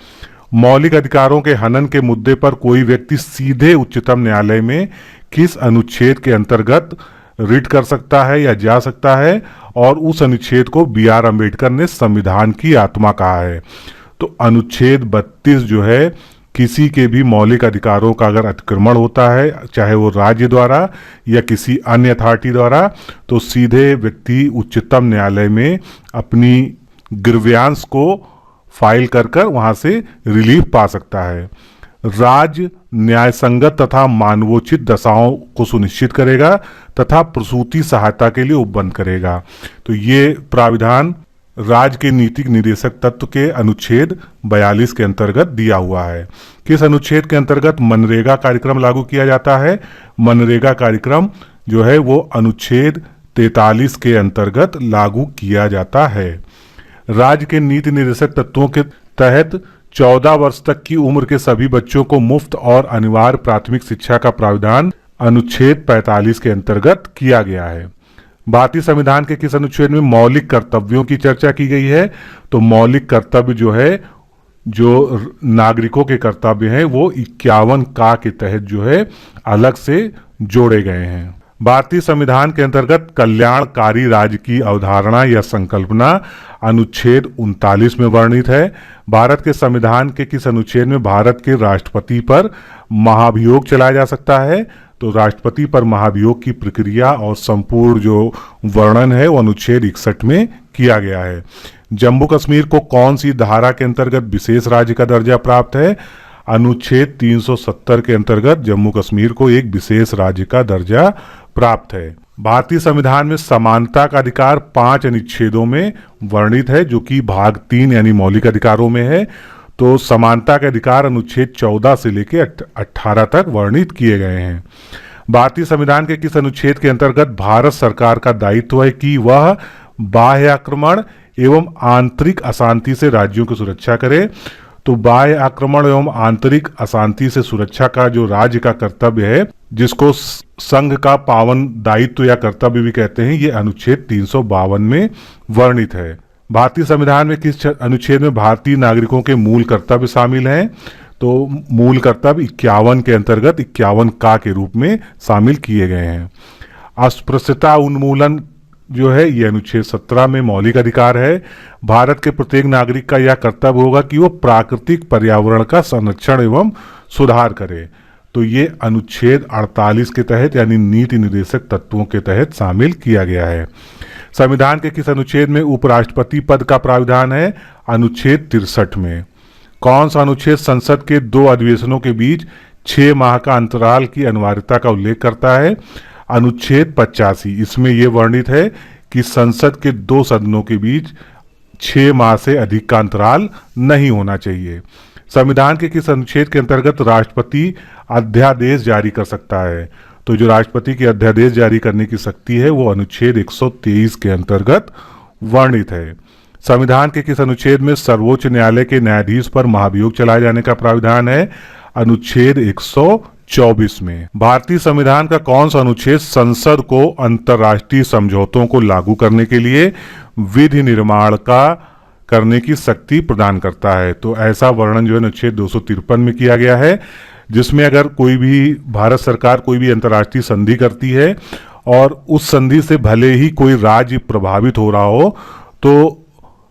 A: मौलिक अधिकारों के हनन के मुद्दे पर कोई व्यक्ति सीधे उच्चतम न्यायालय में किस अनुच्छेद के अंतर्गत रिट कर सकता है या जा सकता है, और उस अनुच्छेद को B.R. अम्बेडकर ने संविधान की आत्मा कहा है। तो अनुच्छेद 32 जो है, किसी के भी मौलिक अधिकारों का अगर अतिक्रमण होता है, चाहे वो राज्य द्वारा या किसी अन्य अथॉरिटी द्वारा, तो सीधे व्यक्ति उच्चतम न्यायालय में अपनी ग्रीवांस को फाइल कर कर वहां से रिलीफ पा सकता है। राज्य न्यायसंगत तथा मानवोचित दशाओं को सुनिश्चित करेगा तथा प्रसूति सहायता के लिए उपबंध करेगा। तो ये प्राविधान राज्य के नीतिक निदेशक तत्व के अनुच्छेद 42 के अंतर्गत दिया हुआ है। किस अनुच्छेद के अंतर्गत मनरेगा कार्यक्रम लागू किया जाता है? मनरेगा कार्यक्रम जो है वो अनुच्छेद 43 के अंतर्गत लागू किया जाता है। राज्य के नीति निर्देशक तत्वों के तहत 14 वर्ष तक की उम्र के सभी बच्चों को मुफ्त और अनिवार्य प्राथमिक शिक्षा का प्राविधान अनुच्छेद 45 के अंतर्गत किया गया है। भारतीय संविधान के किस अनुच्छेद में मौलिक कर्तव्यों की चर्चा की गई है? तो मौलिक कर्तव्य जो है, जो नागरिकों के कर्तव्य हैं, वो 51 का के तहत जो है अलग से जोड़े गए हैं। भारतीय संविधान के अंतर्गत कल्याणकारी राज्य की अवधारणा या संकल्पना अनुच्छेद 39 में वर्णित है। भारत के संविधान के किस अनुच्छेद में भारत के राष्ट्रपति पर महाभियोग चलाया जा सकता है? तो राष्ट्रपति पर महाभियोग की प्रक्रिया और संपूर्ण जो वर्णन है वो अनुच्छेद 61 में किया गया है। जम्मू कश्मीर को कौन सी धारा के अंतर्गत विशेष राज्य का दर्जा प्राप्त है? अनुच्छेद 370 के अंतर्गत जम्मू कश्मीर को एक विशेष राज्य का दर्जा प्राप्त है। भारतीय संविधान में समानता का अधिकार 5 अनुच्छेदों में वर्णित है, जो कि भाग 3 यानी मौलिक अधिकारों में है। तो समानता के अधिकार अनुच्छेद 14 से लेकर 18 तक वर्णित किए गए हैं। भारतीय संविधान के किस अनुच्छेद के अंतर्गत भारत सरकार का दायित्व है कि वह बाह्य आक्रमण एवं आंतरिक अशांति से राज्यों की सुरक्षा करे? तो बाह्य आक्रमण एवं आंतरिक अशांति से सुरक्षा का जो राज्य का कर्तव्य है, जिसको संघ का पावन दायित्व या कर्तव्य भी कहते हैं, ये अनुच्छेद 352 में वर्णित है। भारतीय संविधान में किस अनुच्छेद में भारतीय नागरिकों के मूल कर्तव्य शामिल हैं? तो मूल कर्तव्य 51 के अंतर्गत 51 का के रूप में शामिल किए गए हैं। अस्पृश्यता उन्मूलन जो है ये अनुच्छेद 17 में मौलिक अधिकार है। भारत के प्रत्येक नागरिक का यह कर्तव्य होगा कि वो प्राकृतिक पर्यावरण का संरक्षण एवं सुधार करे। तो ये अनुच्छेद 48 के तहत यानी नीति निर्देशक तत्वों के तहत शामिल किया गया है। संविधान के किस अनुच्छेद में उपराष्ट्रपति पद का प्राविधान है? अनुच्छेद 63 में। कौन सा अनुच्छेद संसद के 2 अधिवेशनों के बीच 6 माह का अंतराल की अनिवार्यता का उल्लेख करता है? अनुच्छेद 85। इसमें यह वर्णित है कि संसद के 2 सदनों के बीच 6 माह से अधिक का अंतराल नहीं होना चाहिए। संविधान के किस अनुच्छेद के अंतर्गत राष्ट्रपति अध्यादेश जारी कर सकता है? तो जो राष्ट्रपति की अध्यादेश जारी करने की शक्ति है वो अनुच्छेद 123 के अंतर्गत वर्णित है। संविधान के किस अनुच्छेद में सर्वोच्च न्यायालय के न्यायाधीश पर महाभियोग चलाए जाने का प्राविधान है? अनुच्छेद 124 में। भारतीय संविधान का कौन सा अनुच्छेद संसद को अंतर्राष्ट्रीय समझौतों को लागू करने के लिए विधि निर्माण का करने की शक्ति प्रदान करता है? तो ऐसा वर्णन जो है अनुच्छेद 253 में किया गया है, जिसमें अगर कोई भी भारत सरकार कोई भी अंतर्राष्ट्रीय संधि करती है और उस संधि से भले ही कोई राज्य प्रभावित हो रहा हो, तो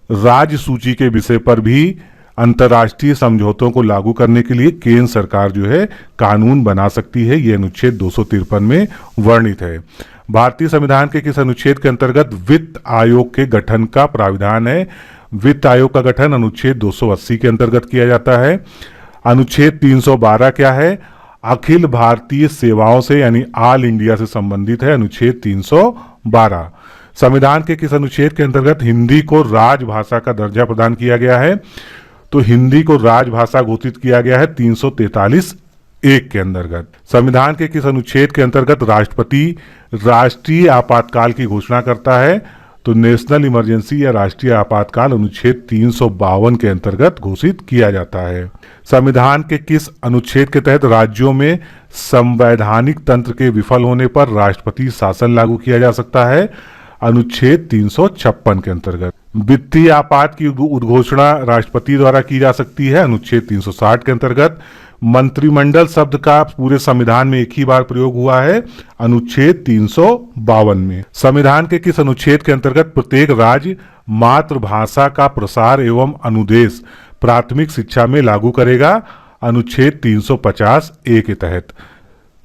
A: राज्य सूची के विषय पर भी अंतर्राष्ट्रीय समझौतों को लागू करने के लिए केंद्र सरकार जो है कानून बना सकती है। ये अनुच्छेद 253 में वर्णित है। भारतीय संविधान के किस अनुच्छेद के अंतर्गत वित्त आयोग के गठन का प्राविधान है? वित्त आयोग का गठन अनुच्छेद 280 के अंतर्गत किया जाता है। अनुच्छेद 312 क्या है? अखिल भारतीय सेवाओं से यानी ऑल इंडिया से संबंधित है, अनुच्छेद 312। संविधान के किस अनुच्छेद के अंतर्गत हिंदी को राजभाषा का दर्जा प्रदान किया गया है? तो हिंदी को राजभाषा घोषित किया गया है 343(1) के अंतर्गत। संविधान के किस अनुच्छेद के अंतर्गत राष्ट्रपति राष्ट्रीय आपातकाल की घोषणा करता है? तो नेशनल इमरजेंसी या राष्ट्रीय आपातकाल अनुच्छेद 352 के अंतर्गत घोषित किया जाता है। संविधान के किस अनुच्छेद के तहत राज्यों में संवैधानिक तंत्र के विफल होने पर राष्ट्रपति शासन लागू किया जा सकता है? अनुच्छेद 356 के अंतर्गत। वित्तीय आपात की उद्घोषणा राष्ट्रपति द्वारा की जा सकती है अनुच्छेद 360 के अंतर्गत। मंत्रिमंडल शब्द का पूरे संविधान में एक ही बार प्रयोग हुआ है अनुच्छेद 352 में। संविधान के किस अनुच्छेद के अंतर्गत प्रत्येक राज्य मातृभाषा का प्रसार एवं अनुदेश प्राथमिक शिक्षा में लागू करेगा? अनुच्छेद 350 ए के तहत।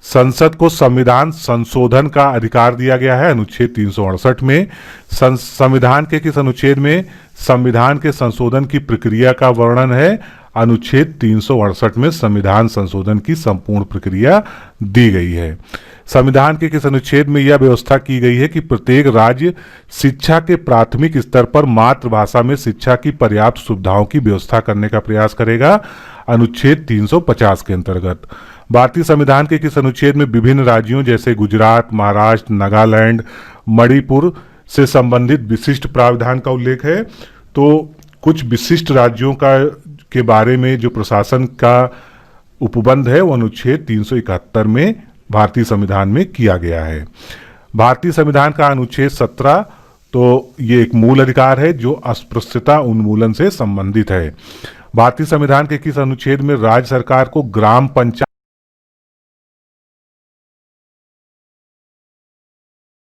A: संसद को संविधान संशोधन का अधिकार दिया गया है अनुच्छेद 368 में। संविधान के किस अनुच्छेद में संविधान के संशोधन की प्रक्रिया का वर्णन है? अनुच्छेद 368 में संविधान संशोधन की संपूर्ण प्रक्रिया दी गई है। संविधान के किस अनुच्छेद में यह व्यवस्था की गई है कि प्रत्येक राज्य शिक्षा के प्राथमिक स्तर पर मातृभाषा में शिक्षा की पर्याप्त सुविधाओं की व्यवस्था करने का प्रयास करेगा? अनुच्छेद 350 के अंतर्गत। भारतीय संविधान के किस अनुच्छेद में विभिन्न राज्यों जैसे गुजरात, महाराष्ट्र, नागालैंड, मणिपुर से संबंधित विशिष्ट प्रावधान का उल्लेख है? तो कुछ विशिष्ट राज्यों के बारे में जो प्रशासन का उपबंध है वो अनुच्छेद 371 में भारतीय संविधान में किया गया है। भारतीय संविधान का अनुच्छेद 17 तो ये एक मूल अधिकार है जो अस्पृश्यता उन्मूलन से संबंधित है। भारतीय संविधान के किस अनुच्छेद में राज्य सरकार को ग्राम पंचायत